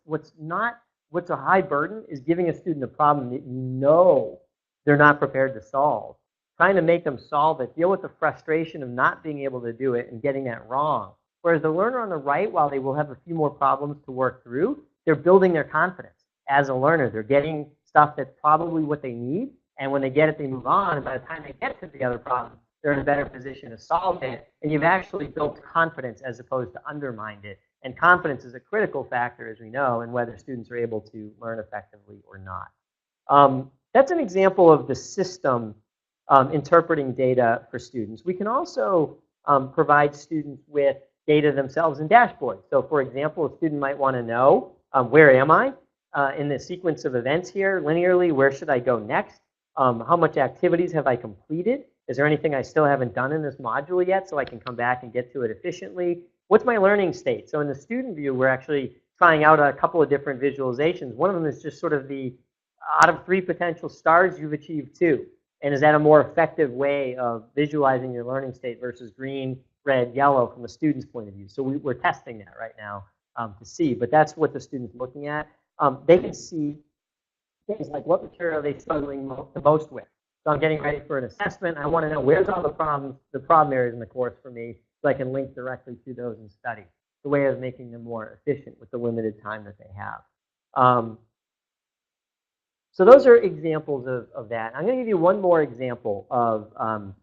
a high burden is giving a student a problem that you know they're not prepared to solve. Trying to make them solve it, deal with the frustration of not being able to do it and getting that wrong. Whereas the learner on the right, while they will have a few more problems to work through, they're building their confidence as a learner. They're getting stuff that's probably what they need, and when they get it, they move on. And by the time they get to the other problem, they're in a better position to solve it. And you've actually built confidence as opposed to undermined it. And confidence is a critical factor, as we know, in whether students are able to learn effectively or not. That's an example of the system interpreting data for students. We can also provide students with data themselves in dashboards. So for example, a student might want to know, where am I in the sequence of events here linearly? Where should I go next? How much activities have I completed? Is there anything I still haven't done in this module yet so I can come back and get to it efficiently? What's my learning state? So in the student view, we're actually trying out a couple of different visualizations. One of them is just sort of the, out of 3 potential stars, you've achieved 2. And is that a more effective way of visualizing your learning state versus green, red, yellow from a student's point of view? So we're testing that right now to see. But that's what the student's looking at. They can see things like what material are they struggling the most with. So I'm getting ready for an assessment. I want to know where's all the problem areas in the course for me so I can link directly to those and study. The way of making them more efficient with the limited time that they have. So those are examples of that. I'm going to give you one more example of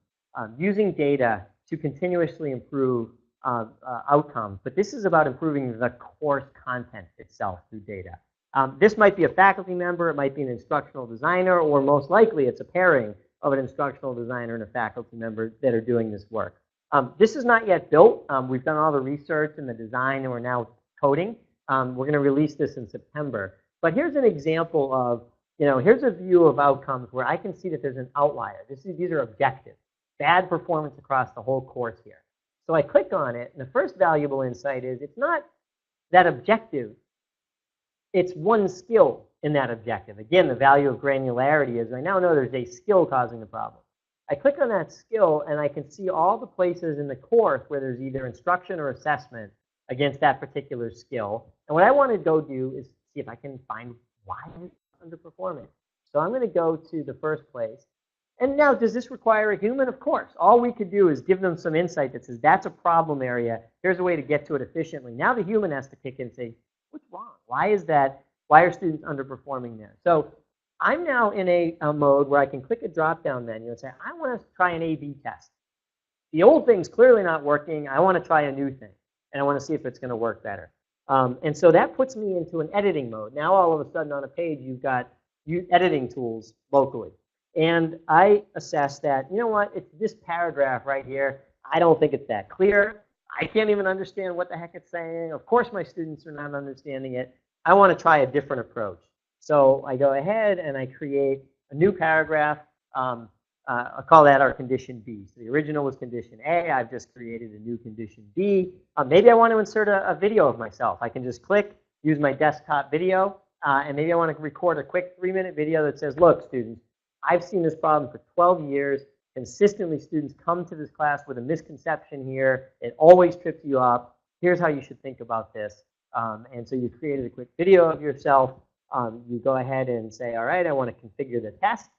using data to continuously improve outcomes. But this is about improving the course content itself through data. This might be a faculty member, it might be an instructional designer, or most likely it's a pairing of an instructional designer and a faculty member that are doing this work. This is not yet built. We've done all the research and the design, and we're now coding. We're going to release this in September. But here's an example of, here's a view of outcomes where I can see that there's an outlier. These are objectives. Bad performance across the whole course here. So I click on it, and the first valuable insight is it's not that objective. It's one skill in that objective. Again, the value of granularity is I now know there's a skill causing the problem. I click on that skill, and I can see all the places in the course where there's either instruction or assessment against that particular skill. And what I want to go do is see if I can find why it's underperforming. So I'm going to go to the first place. And now, does this require a human? Of course. All we could do is give them some insight that says, that's a problem area. Here's a way to get to it efficiently. Now the human has to kick in and say, what's wrong? Why is that? Why are students underperforming there? So I'm now in a mode where I can click a drop-down menu and say, I want to try an A/B test. The old thing's clearly not working. I want to try a new thing, and I want to see if it's going to work better. And so that puts me into an editing mode. Now all of a sudden on a page, you've got editing tools locally. And I assess that, you know what, it's this paragraph right here. I don't think it's that clear. I can't even understand what the heck it's saying. Of course, my students are not understanding it. I want to try a different approach. So I go ahead and I create a new paragraph. I'll call that our condition B. So the original was condition A. I've just created a new condition B. Maybe I want to insert a video of myself. I can just click, use my desktop video, and maybe I want to record a quick 3-minute video that says, look, students, I've seen this problem for 12 years. Consistently, students come to this class with a misconception here. It always trips you up. Here's how you should think about this. And so you created a quick video of yourself. You go ahead and say, all right, I want to configure the test.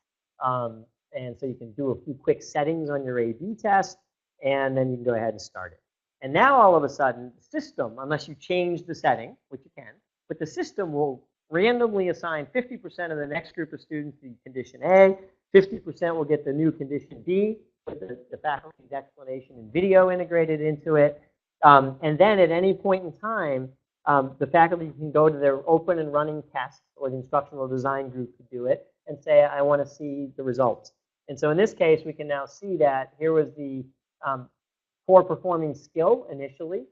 And so you can do a few quick settings on your A/B test, and then you can go ahead and start it. And now all of a sudden, the system, unless you change the setting, which you can, but the system will randomly assign 50% of the next group of students to condition A, 50% will get the new condition B with the faculty's explanation and video integrated into it. And then at any point in time, the faculty can go to their open and running test, or the instructional design group could do it, and say, I want to see the results. And so in this case, we can now see that here was the poor performing skill initially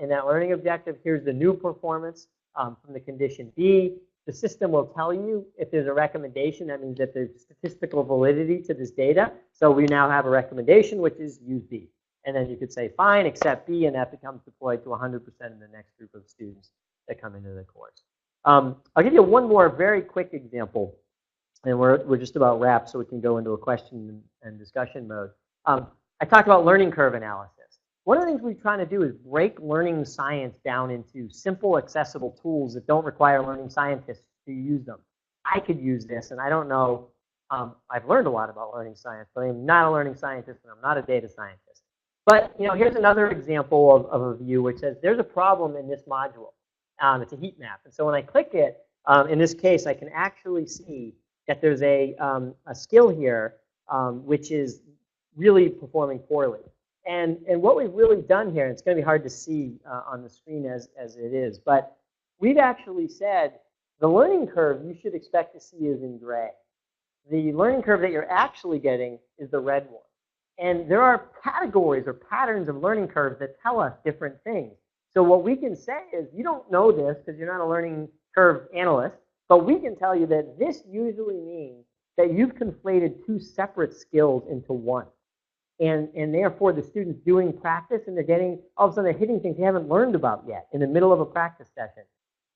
in that learning objective. Here's the new performance from the condition B. The system will tell you if there's a recommendation. That means that there's statistical validity to this data. So we now have a recommendation, which is use B. And then you could say, fine, accept B, and that becomes deployed to 100% in the next group of students that come into the course. I'll give you one more very quick example, and we're just about wrapped, so we can go into a question and discussion mode. I talked about learning curve analysis. One of the things we're trying to do is break learning science down into simple, accessible tools that don't require learning scientists to use them. I could use this, and I don't know. I've learned a lot about learning science, but I'm not a learning scientist, and I'm not a data scientist. But here's another example of a view which says there's a problem in this module. It's a heat map, and so when I click it, in this case, I can actually see that there's a skill here which is really performing poorly. And what we've really done here, and it's going to be hard to see on the screen as it is, but we've actually said the learning curve you should expect to see is in gray. The learning curve that you're actually getting is the red one. And there are categories or patterns of learning curves that tell us different things. So what we can say is, you don't know this because you're not a learning curve analyst, but we can tell you that this usually means that you've conflated two separate skills into one. And therefore, the student's doing practice, and they're getting, all of a sudden, they're hitting things they haven't learned about yet in the middle of a practice session.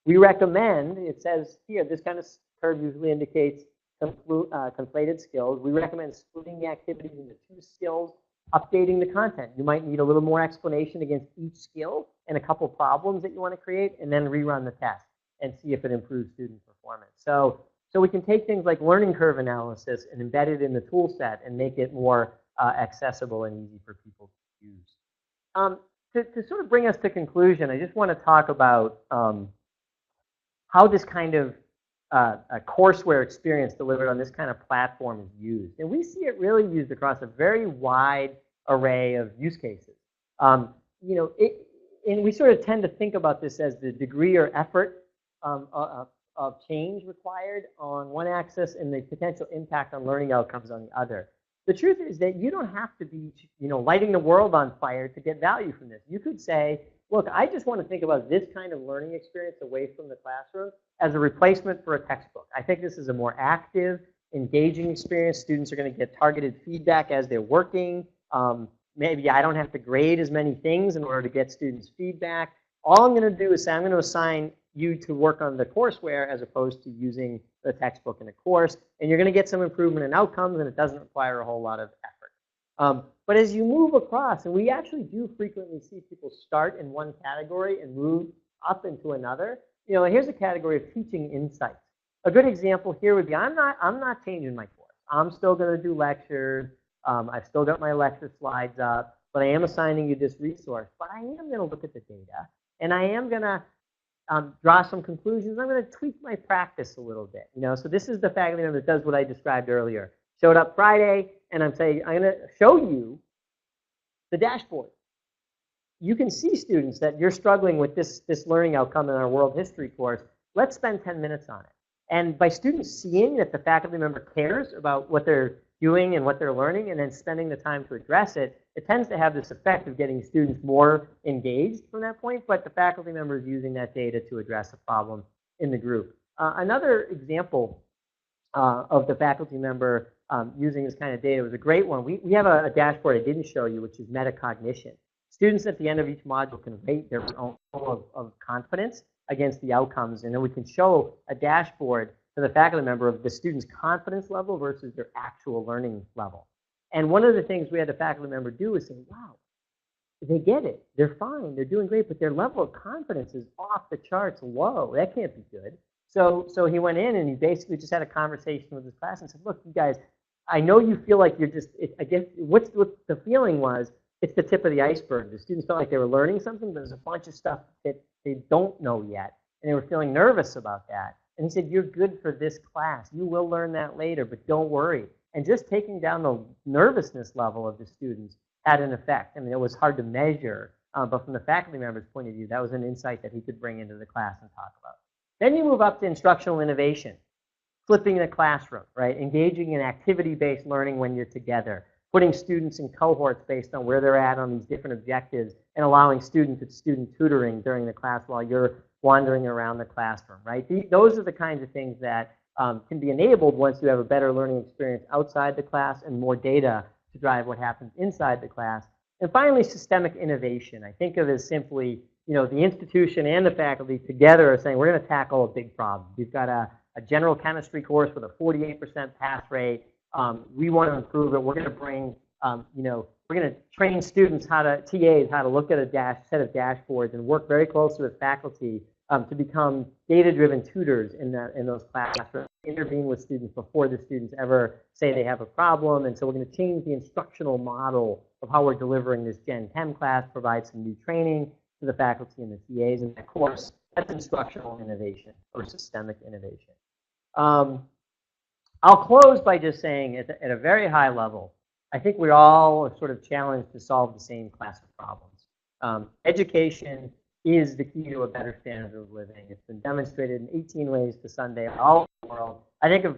We recommend, it says here, this kind of curve usually indicates conflated skills. We recommend splitting the activities into two skills, updating the content. You might need a little more explanation against each skill and a couple problems that you want to create, and then rerun the test and see if it improves student performance. So we can take things like learning curve analysis and embed it in the tool set and make it more accessible and easy for people to use. To sort of bring us to conclusion, I just want to talk about how this kind of a courseware experience delivered on this kind of platform is used. And we see it really used across a very wide array of use cases. And we sort of tend to think about this as the degree or effort of change required on one axis and the potential impact on learning outcomes on the other. The truth is that you don't have to be, lighting the world on fire to get value from this. You could say, look, I just want to think about this kind of learning experience away from the classroom as a replacement for a textbook. I think this is a more active, engaging experience. Students are going to get targeted feedback as they're working. Maybe I don't have to grade as many things in order to get students' feedback. All I'm going to do is say I'm going to assign you to work on the courseware as opposed to using the textbook in a course. And you're going to get some improvement in outcomes, and it doesn't require a whole lot of effort. But as you move across, and we actually do frequently see people start in one category and move up into another. Here's a category of teaching insights. A good example here would be, I'm not changing my course. I'm still going to do lectures. I've still got my lecture slides up, but I am assigning you this resource. But I am going to look at the data, and I am going to draw some conclusions. I'm going to tweak my practice a little bit. So this is the faculty member that does what I described earlier. Showed up Friday, and I'm saying, I'm going to show you the dashboard. You can see, students, that you're struggling with this learning outcome in our world history course. Let's spend 10 minutes on it. And by students seeing that the faculty member cares about what they're doing and what they're learning and then spending the time to address it, it tends to have this effect of getting students more engaged from that point, but the faculty member is using that data to address a problem in the group. Another example of the faculty member using this kind of data was a great one. We have a dashboard I didn't show you, which is metacognition. Students at the end of each module can rate their own level of confidence against the outcomes, and then we can show a dashboard to the faculty member of the student's confidence level versus their actual learning level. And one of the things we had the faculty member do is say, wow, they get it. They're fine. They're doing great, but their level of confidence is off the charts low. That can't be good. So he went in and he basically just had a conversation with his class and said, look, you guys, I know you feel like you're just, I guess what the feeling was, it's the tip of the iceberg. The students felt like they were learning something, but there's a bunch of stuff that they don't know yet. And they were feeling nervous about that. And he said, you're good for this class. You will learn that later, but don't worry. And just taking down the nervousness level of the students had an effect. I mean, it was hard to measure, but from the faculty member's point of view, that was an insight that he could bring into the class and talk about. Then you move up to instructional innovation, flipping the classroom, right? Engaging in activity-based learning when you're together, putting students in cohorts based on where they're at on these different objectives, and allowing student tutoring during the class while you're wandering around the classroom, right? Those are the kinds of things that can be enabled once you have a better learning experience outside the class and more data to drive what happens inside the class. And finally, systemic innovation. I think of it as simply, the institution and the faculty together are saying, we're going to tackle a big problem. We've got a general chemistry course with a 48% pass rate. We want to improve it. We're going to bring, we're going to train students TAs how to look at a set of dashboards and work very closely with faculty to become data-driven tutors in those classrooms, intervene with students before the students ever say they have a problem. And so we're going to change the instructional model of how we're delivering this Gen Chem class, provide some new training to the faculty and the TAs. And of course, that's instructional innovation or systemic innovation. I'll close by just saying at a very high level, I think we're all sort of challenged to solve the same class of problems. Education is the key to a better standard of living. It's been demonstrated in 18 ways to Sunday all over the world. I think of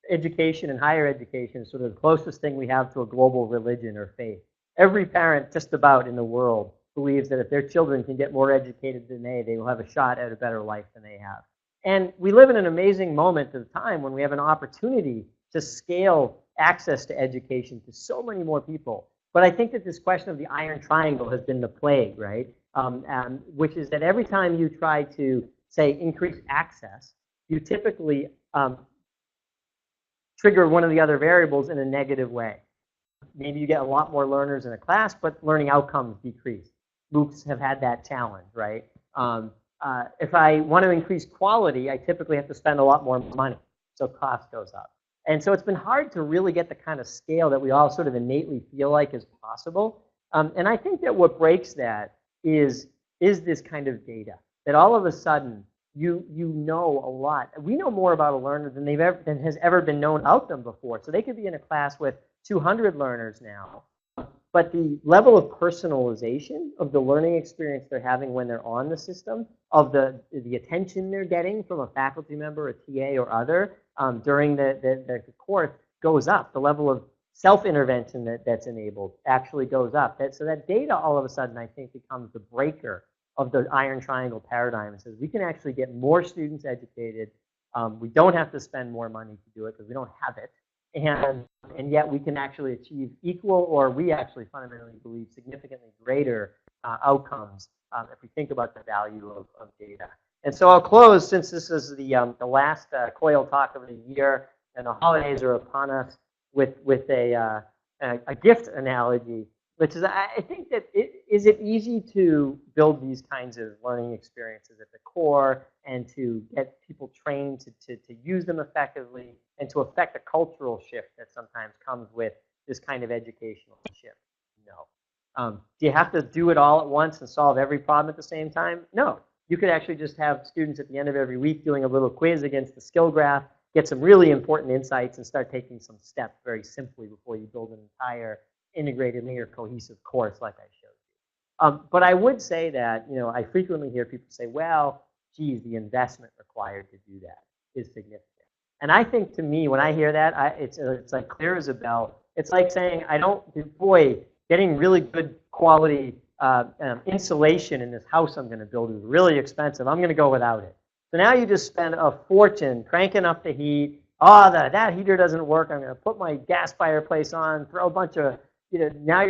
education and higher education as sort of the closest thing we have to a global religion or faith. Every parent just about in the world believes that if their children can get more educated than they will have a shot at a better life than they have. And we live in an amazing moment of time when we have an opportunity to scale access to education to so many more people. But I think that this question of the iron triangle has been the plague, right? Which is that every time you try to, say, increase access, you typically trigger one of the other variables in a negative way. Maybe you get a lot more learners in a class, but learning outcomes decrease. MOOCs have had that challenge, right? If I want to increase quality, I typically have to spend a lot more money, so cost goes up. And so it's been hard to really get the kind of scale that we all sort of innately feel like is possible. And I think that what breaks that is this kind of data, that all of a sudden you know a lot. We know more about a learner than has ever been known about them before. So they could be in a class with 200 learners now, but the level of personalization of the learning experience they're having when they're on the system, of the attention they're getting from a faculty member, a TA, or other during the course goes up. The level of self-intervention that's enabled actually goes up. So that data all of a sudden, I think, becomes the breaker of the iron triangle paradigm. It says we can actually get more students educated. We don't have to spend more money to do it because we don't have it. And yet we can actually achieve equal, or we actually fundamentally believe significantly greater outcomes if we think about the value of data. And so I'll close, since this is the last COIL talk of the year and the holidays are upon us, with a gift analogy, which is, I think that is it easy to build these kinds of learning experiences at the core and to get people trained to use them effectively and to affect the cultural shift that sometimes comes with this kind of educational shift? No. Do you have to do it all at once and solve every problem at the same time? No. You could actually just have students at the end of every week doing a little quiz against the skill graph, get some really important insights, and start taking some steps very simply before you build an entire integrated, linear, cohesive course like I showed you. But I would say that, I frequently hear people say, well, geez, the investment required to do that is significant. And I think, to me, when I hear that, it's like clear as a bell. It's like saying, boy, getting really good quality insulation in this house I'm going to build is really expensive. I'm going to go without it. So now you just spend a fortune cranking up the heat. Oh, that heater doesn't work. I'm going to put my gas fireplace on, throw a bunch of, now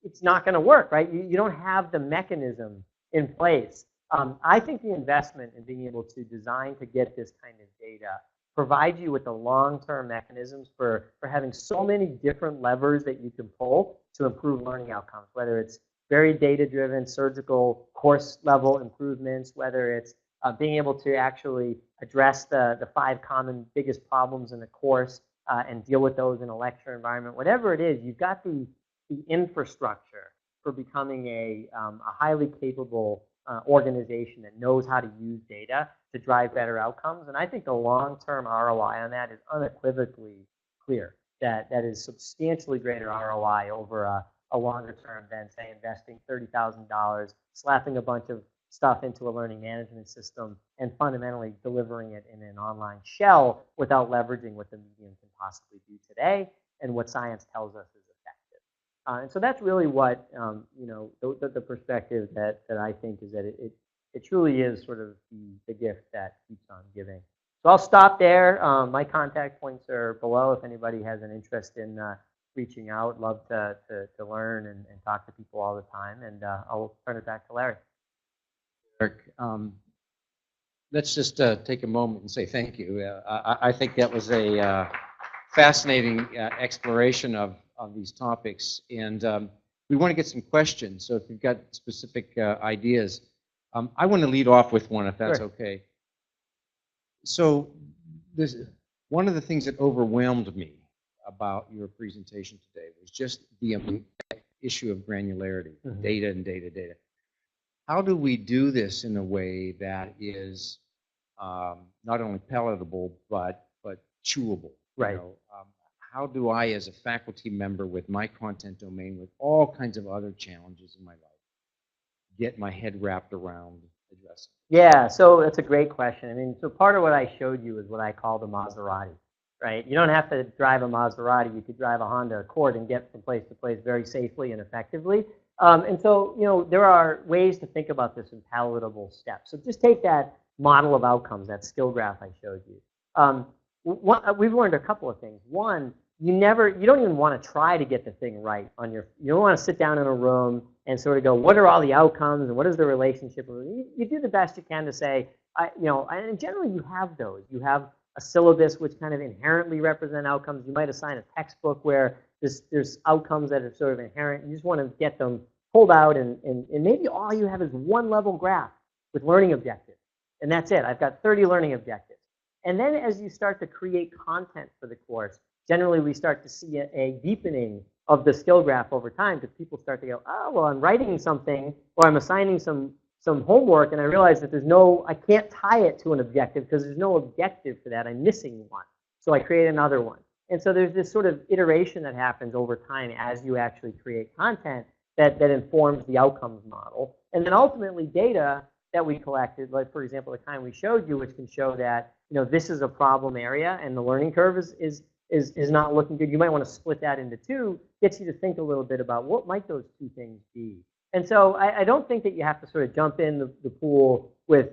it's not going to work, right? You don't have the mechanism in place. I think the investment in being able to design to get this kind of data provide you with the long-term mechanisms for having so many different levers that you can pull to improve learning outcomes, whether it's very data-driven, surgical, course-level improvements, whether it's being able to actually address the 5 common biggest problems in the course and deal with those in a lecture environment. Whatever it is, you've got the infrastructure for becoming a highly capable organization that knows how to use data to drive better outcomes. And I think the long-term ROI on that is unequivocally clear. That is substantially greater ROI over a longer term than, say, investing $30,000, slapping a bunch of stuff into a learning management system, and fundamentally delivering it in an online shell without leveraging what the medium can possibly do today and what science tells us is effective. And so that's really what, the perspective that I think is that it truly is sort of the gift that keeps on giving. So I'll stop there. My contact points are below if anybody has an interest in reaching out. Love to learn and talk to people all the time. And I'll turn it back to Larry. Eric, let's just take a moment and say thank you. I think that was a fascinating exploration of these topics. And we want to get some questions. So if you've got specific ideas, I want to lead off with one, if that's Sure. okay. So one of the things that overwhelmed me about your presentation today was just the issue of granularity, data and data. How do we do this in a way that is not only palatable but chewable? Right. How do I, as a faculty member with my content domain, with all kinds of other challenges in my life, get my head wrapped around addressing? Yeah, so that's a great question. I mean, so part of what I showed you is what I call the Maserati, right? You don't have to drive a Maserati. You could drive a Honda Accord and get from place to place very safely and effectively. And so, there are ways to think about this in palatable steps. So just take that model of outcomes, that skill graph I showed you. We've learned a couple of things. One, you don't even want to try to get the thing right on you don't want to sit down in a room and sort of go, what are all the outcomes and what is the relationship? You do the best you can to say, and generally you have those. You have a syllabus which kind of inherently represent outcomes. You might assign a textbook where there's outcomes that are sort of inherent. You just want to get them pulled out, and maybe all you have is one level graph with learning objectives. And that's it. I've got 30 learning objectives. And then as you start to create content for the course, generally we start to see a deepening of the skill graph over time, because people start to go, oh, well, I'm writing something or I'm assigning some homework and I realize that I can't tie it to an objective because there's no objective for that. I'm missing one. So I create another one. And so there's this sort of iteration that happens over time as you actually create content that informs the outcomes model. And then ultimately data that we collected, like for example, the kind we showed you, which can show that this is a problem area and the learning curve is not looking good. You might want to split that into two, gets you to think a little bit about what might those two things be. And so I don't think that you have to sort of jump in the pool with,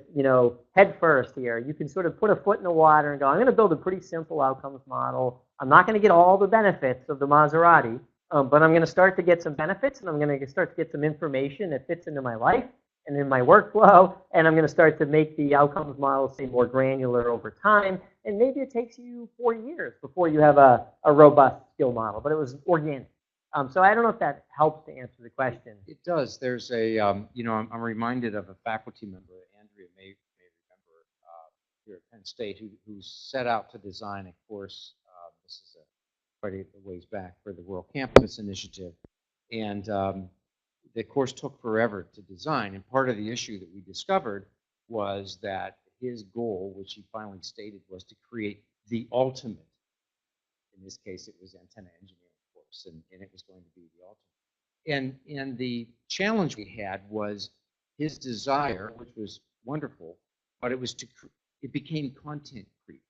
head first here. You can sort of put a foot in the water and go, I'm going to build a pretty simple outcomes model. I'm not going to get all the benefits of the Maserati, but I'm going to start to get some benefits, and I'm going to start to get some information that fits into my life and in my workflow, and I'm going to start to make the outcomes model seem more granular over time. And maybe it takes you 4 years before you have a robust skill model, but it was organic. So I don't know if that helps to answer the question. It does. There's I'm reminded of a faculty member, Andrea may remember, here at Penn State, who set out to design a course. This is quite a ways back, for the World Campus Initiative, and the course took forever to design. And part of the issue that we discovered was that his goal, which he finally stated, was to create the ultimate. In this case, it was antenna engineering course, and it was going to be the ultimate. And the challenge we had was his desire, which was wonderful, but it was it became content creep.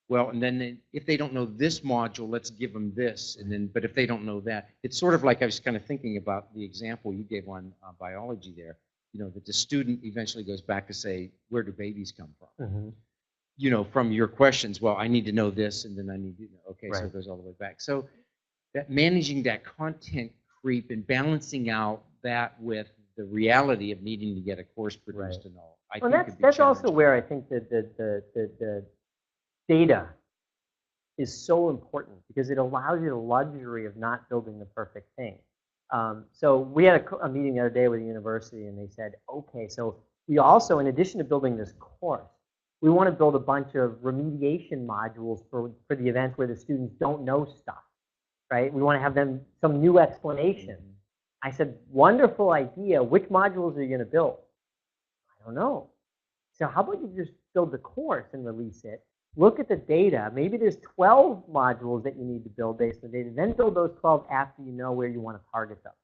Well, and then if they don't know this module, let's give them this. And then, but if they don't know that, it's sort of like I was kind of thinking about the example you gave on biology there. You know, that the student eventually goes back to say, where do babies come from? Mm-hmm. You know, from your questions, well, I need to know this, and then I need to know, okay, Right. so it goes all the way back. So that managing that content creep and balancing out that with the reality of needing to get a course produced Right. and all, I Well, think that's also where I think that the data is so important, because it allows you the luxury of not building the perfect thing. So we had a meeting the other day with the university, and they said, okay, so we also, in addition to building this course, we want to build a bunch of remediation modules for the event where the students don't know stuff, right? We want to have them some new explanation. I said, wonderful idea. Which modules are you going to build? I don't know. So how about you just build the course and release it? Look at the data. Maybe there's 12 modules that you need to build based on the data. Then build those 12 after you know where you want to target them.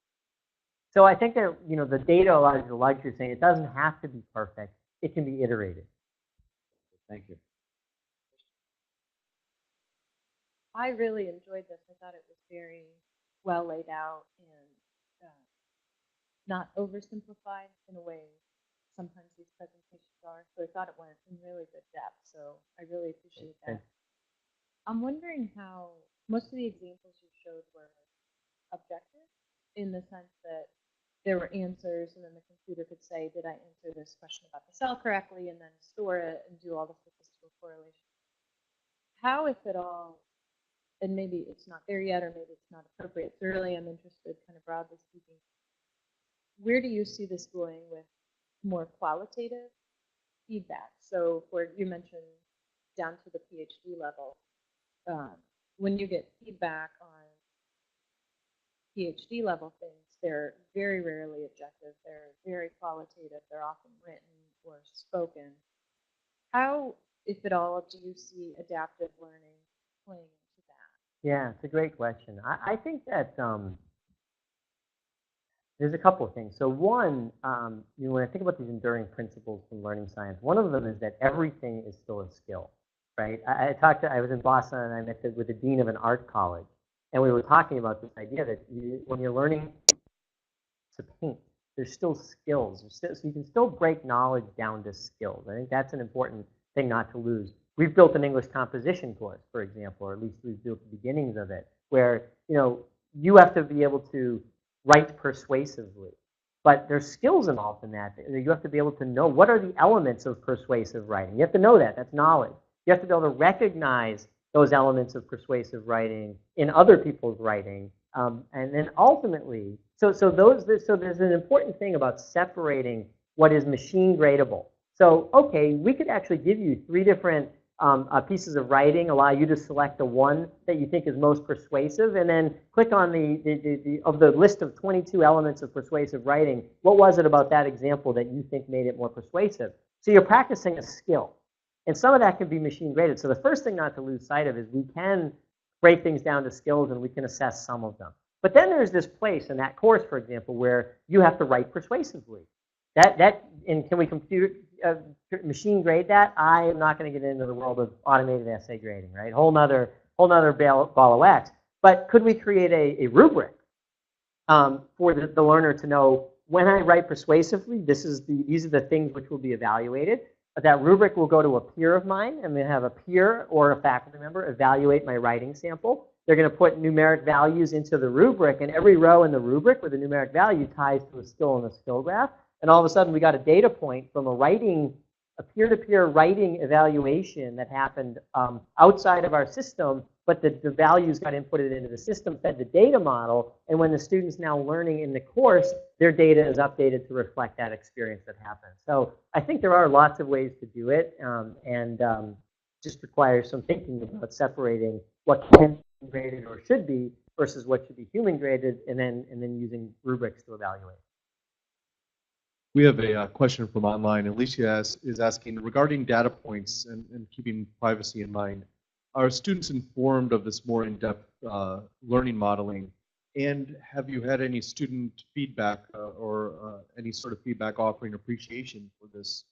So I think that, you know, the data allows you the luxury of saying it doesn't have to be perfect. It can be iterated. Thank you. I really enjoyed this. I thought it was very well laid out and not oversimplified in a way sometimes these presentations are. So I thought it went in really good depth. So I really appreciate that. I'm wondering how most of the examples you showed were objective, in the sense that there were answers and then the computer could say, did I answer this question about the cell correctly, and then store it and do all the statistical correlation. How, if at all, and maybe it's not there yet, or maybe it's not appropriate, so really I'm interested, kind of broadly speaking, where do you see this going with more qualitative feedback? So for, you mentioned down to the PhD level, when you get feedback on PhD level things, they're very rarely objective, they're very qualitative, they're often written or spoken. How, if at all, do you see adaptive learning playing into that? Yeah, it's a great question. I think that there's a couple of things. So one, you know, when I think about these enduring principles from learning science, one of them is that everything is still a skill, right? I was in Boston, and I met with the dean of an art college, and we were talking about this idea that when you're learning to paint, there's still skills. So you can still break knowledge down to skills. I think that's an important thing not to lose. We've built an English composition course, for example, or at least we've built the beginnings of it, where, you know, you have to be able to write persuasively. But there's skills involved in that. You have to be able to know what are the elements of persuasive writing. You have to know that. That's knowledge. You have to be able to recognize those elements of persuasive writing in other people's writing. And then ultimately, so there's an important thing about separating what is machine gradable. So, okay, we could actually give you 3 different pieces of writing, allow you to select the one that you think is most persuasive, and then click on of the list of 22 elements of persuasive writing, what was it about that example that you think made it more persuasive? So you're practicing a skill. And some of that can be machine graded. So the first thing not to lose sight of is we can break things down to skills, and we can assess some of them. But then there's this place in that course, for example, where you have to write persuasively. And can we machine grade that? I am not going to get into the world of automated essay grading, right? Whole nother ball of wax. But could we create a rubric for the learner to know, when I write persuasively, these are the things which will be evaluated. But that rubric will go to a peer of mine. I'm going to have a peer or a faculty member evaluate my writing sample. They're going to put numeric values into the rubric, and every row in the rubric with a numeric value ties to a skill in the skill graph. And all of a sudden, we got a data point from a peer-to-peer writing evaluation that happened outside of our system, but the values got inputted into the system, fed the data model, and when the student's now learning in the course, their data is updated to reflect that experience that happened. So I think there are lots of ways to do it, and just requires some thinking about separating what can be graded or should be versus what should be human graded, and then using rubrics to evaluate. We have a question from online. Alicia is asking, regarding data points and keeping privacy in mind, are students informed of this more in-depth learning modeling? And have you had any student feedback or any sort of feedback offering appreciation for this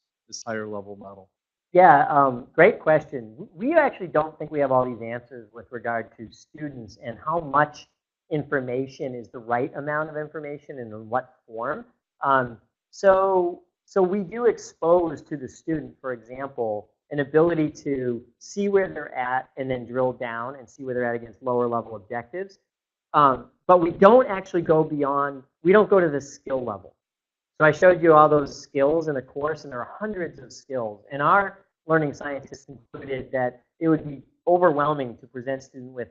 higher level model? Yeah, great question. We actually don't think we have all these answers with regard to students and how much information is the right amount of information and in what form. So we do expose to the student, for example, an ability to see where they're at and then drill down and see where they're at against lower level objectives. But we don't actually go beyond, we don't go to the skill level. So I showed you all those skills in the course, and there are hundreds of skills. And our learning scientists concluded that it would be overwhelming to present students with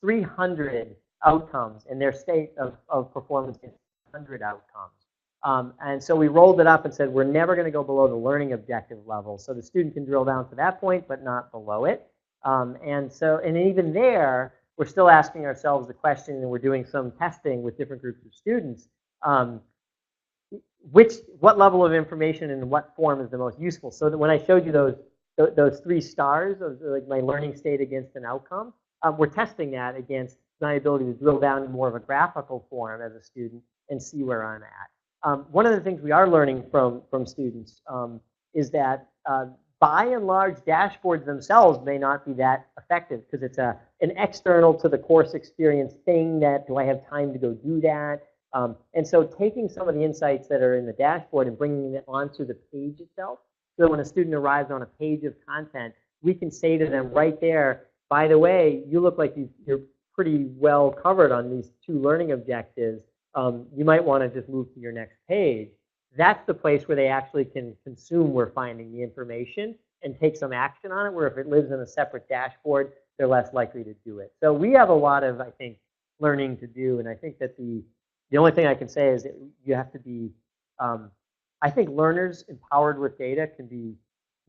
300 outcomes in their state of performance in 100 outcomes. And so we rolled it up and said, we're never going to go below the learning objective level. So the student can drill down to that point, but not below it. And even there, we're still asking ourselves the question, and we're doing some testing with different groups of students. What level of information and in what form is the most useful? So that when I showed you those 3 stars of like my learning state against an outcome, we're testing that against my ability to drill down in more of a graphical form as a student and see where I'm at. One of the things we are learning from students is that by and large, dashboards themselves may not be that effective because it's an external to the course experience thing that, do I have time to go do that? And so taking some of the insights that are in the dashboard and bringing it onto the page itself, so that when a student arrives on a page of content, we can say to them right there, by the way, you look like you're pretty well covered on these 2 learning objectives. You might want to just move to your next page. That's the place where they actually can consume, we're finding, the information and take some action on it, where if it lives in a separate dashboard, they're less likely to do it. So we have a lot of, I think, learning to do. And I think that the only thing I can say is that you have to be, I think learners empowered with data can be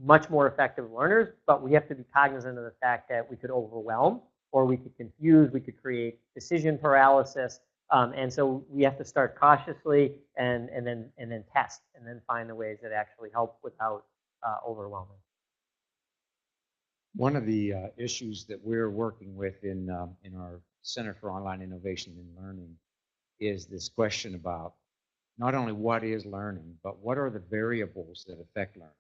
much more effective learners, but we have to be cognizant of the fact that we could overwhelm, or we could confuse, we could create decision paralysis. And so we have to start cautiously and then test and then find the ways that actually help without overwhelming. One of the issues that we're working with in our Center for Online Innovation and Learning is this question about not only what is learning, but what are the variables that affect learning.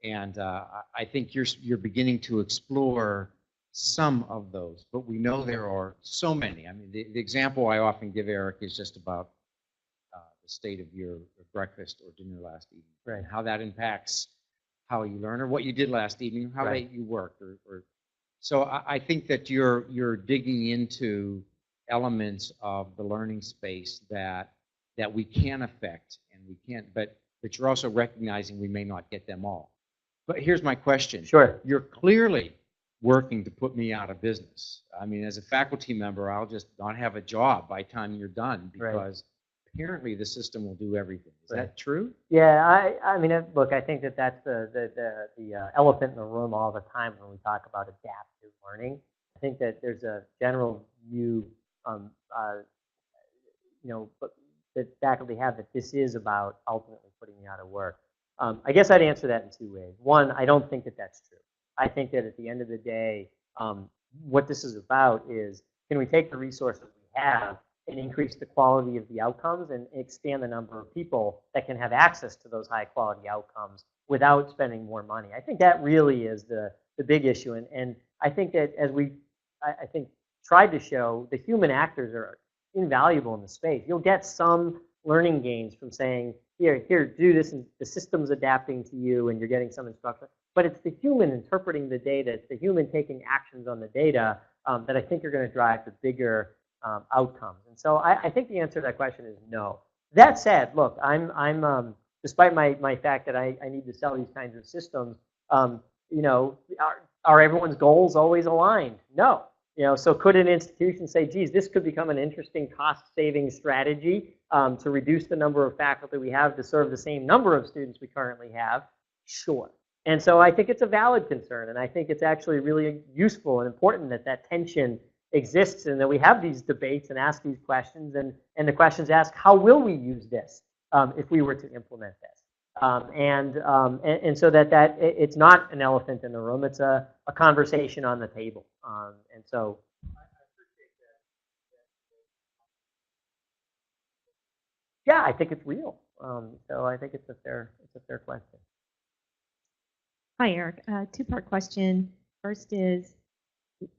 And I think you're beginning to explore some of those, but we know there are so many. I mean, the example I often give, Eric, is just about the state of your breakfast or dinner last evening, right, and how that impacts how you learn or what you did last evening, how late you worked. So I think that you're digging into elements of the learning space that we can affect, and we can't, but you're also recognizing we may not get them all. But here's my question. Sure. You're clearly working to put me out of business. I mean, as a faculty member, I'll just not have a job by the time you're done, because apparently the system will do everything. Is that true? Yeah, I mean, look, I think that that's the elephant in the room all the time when we talk about adaptive learning. I think that there's a general view, that faculty have, that this is about ultimately putting you out of work. I guess I'd answer that in 2 ways. One, I don't think that that's true. I think that at the end of the day, what this is about is, can we take the resources we have and increase the quality of the outcomes and expand the number of people that can have access to those high quality outcomes without spending more money? I think that really is the big issue. And I think that as I think tried to show, the human actors are invaluable in the space. You'll get some learning gains from saying, here, do this, and the system's adapting to you, and you're getting some instruction. But it's the human interpreting the data, it's the human taking actions on the data that I think are going to drive the bigger outcomes. And so I think the answer to that question is no. That said, look, I'm despite my fact that I need to sell these kinds of systems, are everyone's goals always aligned? No. So could an institution say, geez, this could become an interesting cost-saving strategy to reduce the number of faculty we have to serve the same number of students we currently have? Sure. And so I think it's a valid concern, and I think it's actually really useful and important that tension exists, and that we have these debates and ask these questions, and the questions ask, how will we use this if we were to implement this? And so that it's not an elephant in the room, it's a conversation on the table. And so yeah, I think it's real. So I think it's a fair question. Hi, Eric. Two-part question. First is,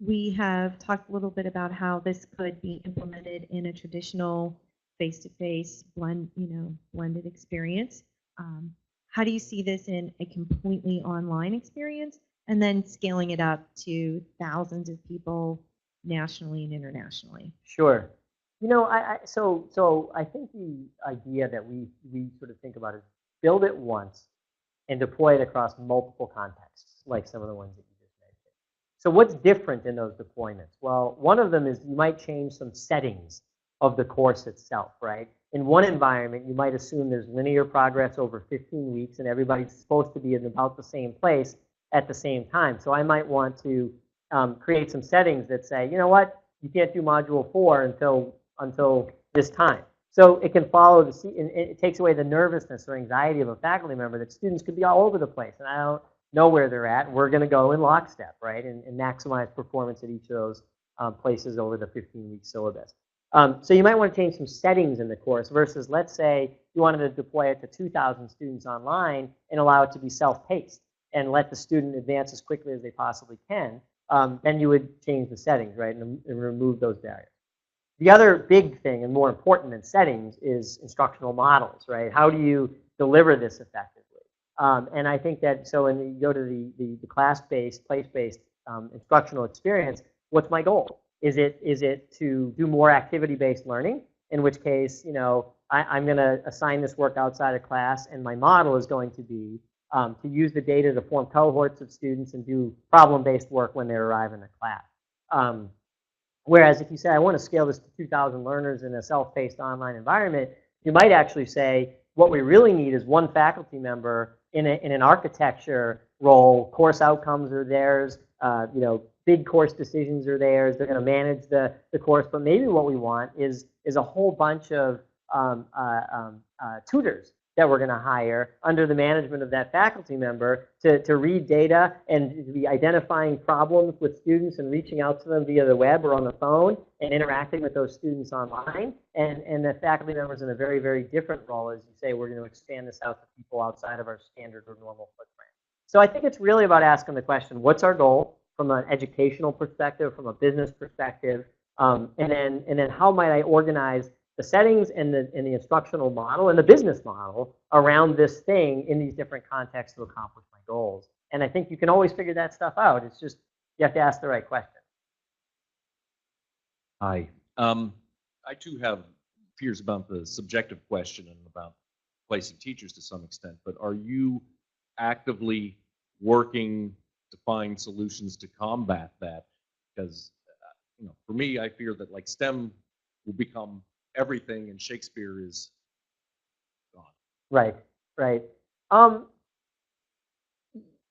we have talked a little bit about how this could be implemented in a traditional face-to-face blended experience. How do you see this in a completely online experience, and then scaling it up to thousands of people nationally and internationally? Sure. You know, so I think the idea that we sort of think about is build it once and deploy it across multiple contexts, like some of the ones that you just mentioned. So what's different in those deployments? Well, one of them is you might change some settings of the course itself, right? In one environment, you might assume there's linear progress over 15 weeks and everybody's supposed to be in about the same place at the same time. So I might want to create some settings that say, you know what, you can't do module 4 until this time. So it can follow and it takes away the nervousness or anxiety of a faculty member that students could be all over the place and I don't know where they're at. We're going to go in lockstep, right, and maximize performance at each of those places over the 15-week syllabus. So you might want to change some settings in the course versus, let's say, you wanted to deploy it to 2,000 students online and allow it to be self-paced and let the student advance as quickly as they possibly can. Then you would change the settings, right, and remove those barriers. The other big thing, and more important than settings, is instructional models, right? How do you deliver this effectively? And I think that, so when you go to the class-based, place-based instructional experience, what's my goal? Is it to do more activity-based learning? In which case, you know, I'm going to assign this work outside of class, and my model is going to be to use the data to form cohorts of students and do problem-based work when they arrive in the class. Whereas if you say, I want to scale this to 2,000 learners in a self-paced online environment, you might actually say, what we really need is one faculty member in an architecture role. Course outcomes are theirs. You know, big course decisions are theirs. They're going to manage the course. But maybe what we want is a whole bunch of tutors that we're going to hire under the management of that faculty member to read data and to be identifying problems with students and reaching out to them via the web or on the phone and interacting with those students online. And the faculty member's in a very, very different role. As you say, we're going to expand this out to people outside of our standard or normal footprint. So I think it's really about asking the question, what's our goal from an educational perspective, from a business perspective, and then how might I organize the settings and the instructional model and the business model around this thing in these different contexts to accomplish my goals. And I think you can always figure that stuff out. It's just you have to ask the right question. Hi. I too have fears about the subjective question and about placing teachers to some extent, but are you actively working to find solutions to combat that? Because you know, for me, I fear that like STEM will become everything and Shakespeare is gone. Right, right. So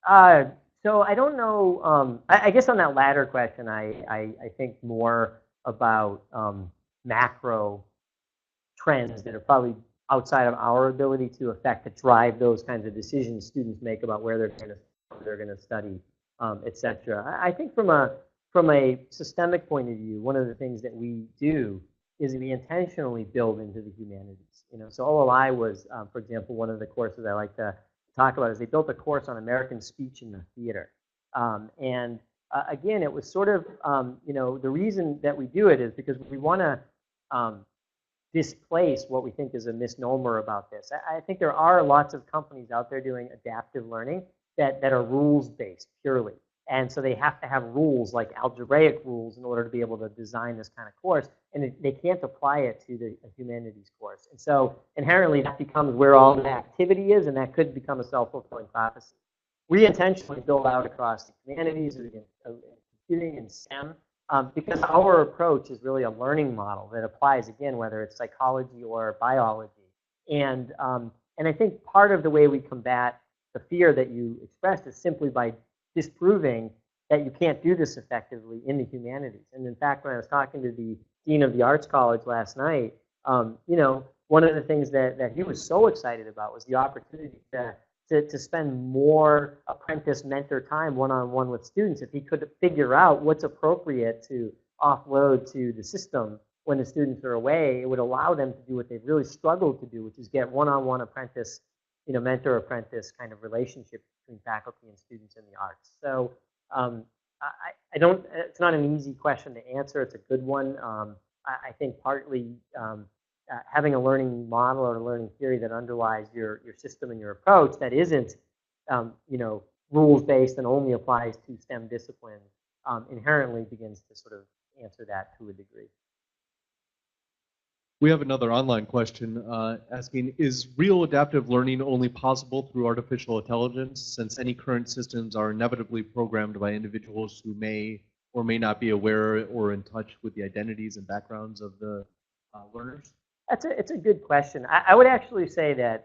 I don't know. I guess on that latter question, I think more about macro trends that are probably outside of our ability to affect, to drive those kinds of decisions students make about where they're going to study, et cetera. I think from a systemic point of view, one of the things that we do is we intentionally build into the humanities. You know, so OLI was, for example, one of the courses I like to talk about is they built a course on American speech in the theater. Again, it was sort of, you know, the reason that we do it is because we want to displace what we think is a misnomer about this. I think there are lots of companies out there doing adaptive learning that are rules-based purely. And so they have to have rules like algebraic rules in order to be able to design this kind of course. And they can't apply it to the humanities course. And so inherently that becomes where all the activity is, and that could become a self-fulfilling prophecy. We intentionally build out across the humanities, computing, and STEM, because our approach is really a learning model that applies, again, whether it's psychology or biology. And I think part of the way we combat the fear that you expressed is simply by disproving that you can't do this effectively in the humanities. And in fact, when I was talking to the dean of the Arts College last night, you know, one of the things that he was so excited about was the opportunity to spend more apprentice mentor time one-on-one with students. If he could figure out what's appropriate to offload to the system when the students are away, it would allow them to do what they've really struggled to do, which is get one-on-one apprentice mentor-apprentice kind of relationship between faculty and students in the arts. So I don't, it's not an easy question to answer. It's a good one. I think partly having a learning model or a learning theory that underlies your system and your approach that isn't, rules-based and only applies to STEM disciplines inherently begins to sort of answer that to a degree. We have another online question asking, is real adaptive learning only possible through artificial intelligence, since any current systems are inevitably programmed by individuals who may or may not be aware or in touch with the identities and backgrounds of the learners? It's a good question. I would actually say that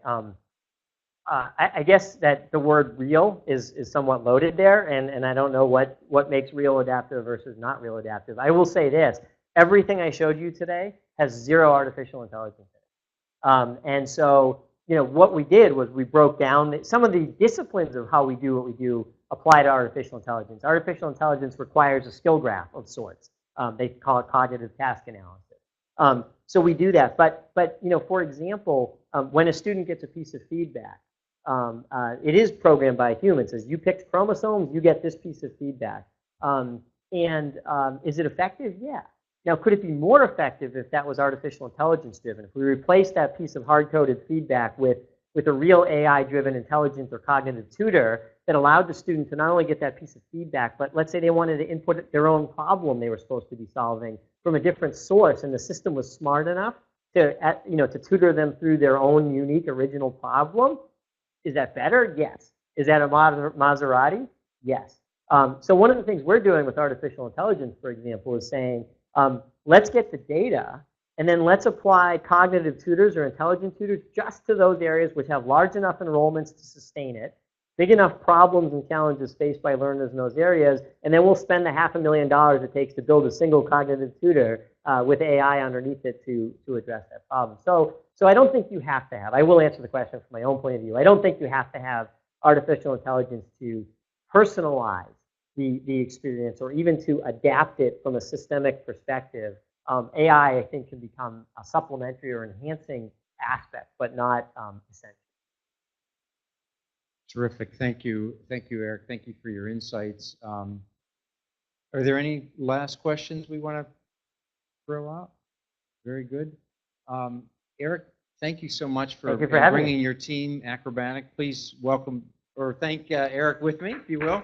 I guess that the word real is somewhat loaded there, and I don't know what makes real adaptive versus not real adaptive. I will say this. Everything I showed you today has zero artificial intelligence in it. And so, what we did was we broke down some of the disciplines of how we do what we do apply to artificial intelligence. Artificial intelligence requires a skill graph of sorts. They call it cognitive task analysis. So we do that. But for example, when a student gets a piece of feedback, it is programmed by a human. It says, you picked chromosomes, you get this piece of feedback. Is it effective? Yeah. Now, could it be more effective if that was artificial intelligence driven? If we replaced that piece of hard-coded feedback with a real AI-driven intelligence or cognitive tutor that allowed the student to not only get that piece of feedback, but let's say they wanted to input their own problem they were supposed to be solving from a different source, and the system was smart enough to tutor them through their own unique original problem. Is that better? Yes. Is that a Maserati? Yes. So one of the things we're doing with artificial intelligence, for example, is saying, let's get the data, and then let's apply cognitive tutors or intelligent tutors just to those areas which have large enough enrollments to sustain it, big enough problems and challenges faced by learners in those areas, and then we'll spend the $500,000 it takes to build a single cognitive tutor with AI underneath it to address that problem. So I don't think you have to have, I will answer the question from my own point of view, I don't think you have to have artificial intelligence to personalize the experience or even to adapt it from a systemic perspective. AI, I think, can become a supplementary or enhancing aspect, but not essential. Terrific. Thank you. Thank you, Eric. Thank you for your insights. Are there any last questions we want to throw out? Very good. Eric, thank you so much for having bringing me. your team, Acrobatiq. Please welcome or thank Eric with me, if you will.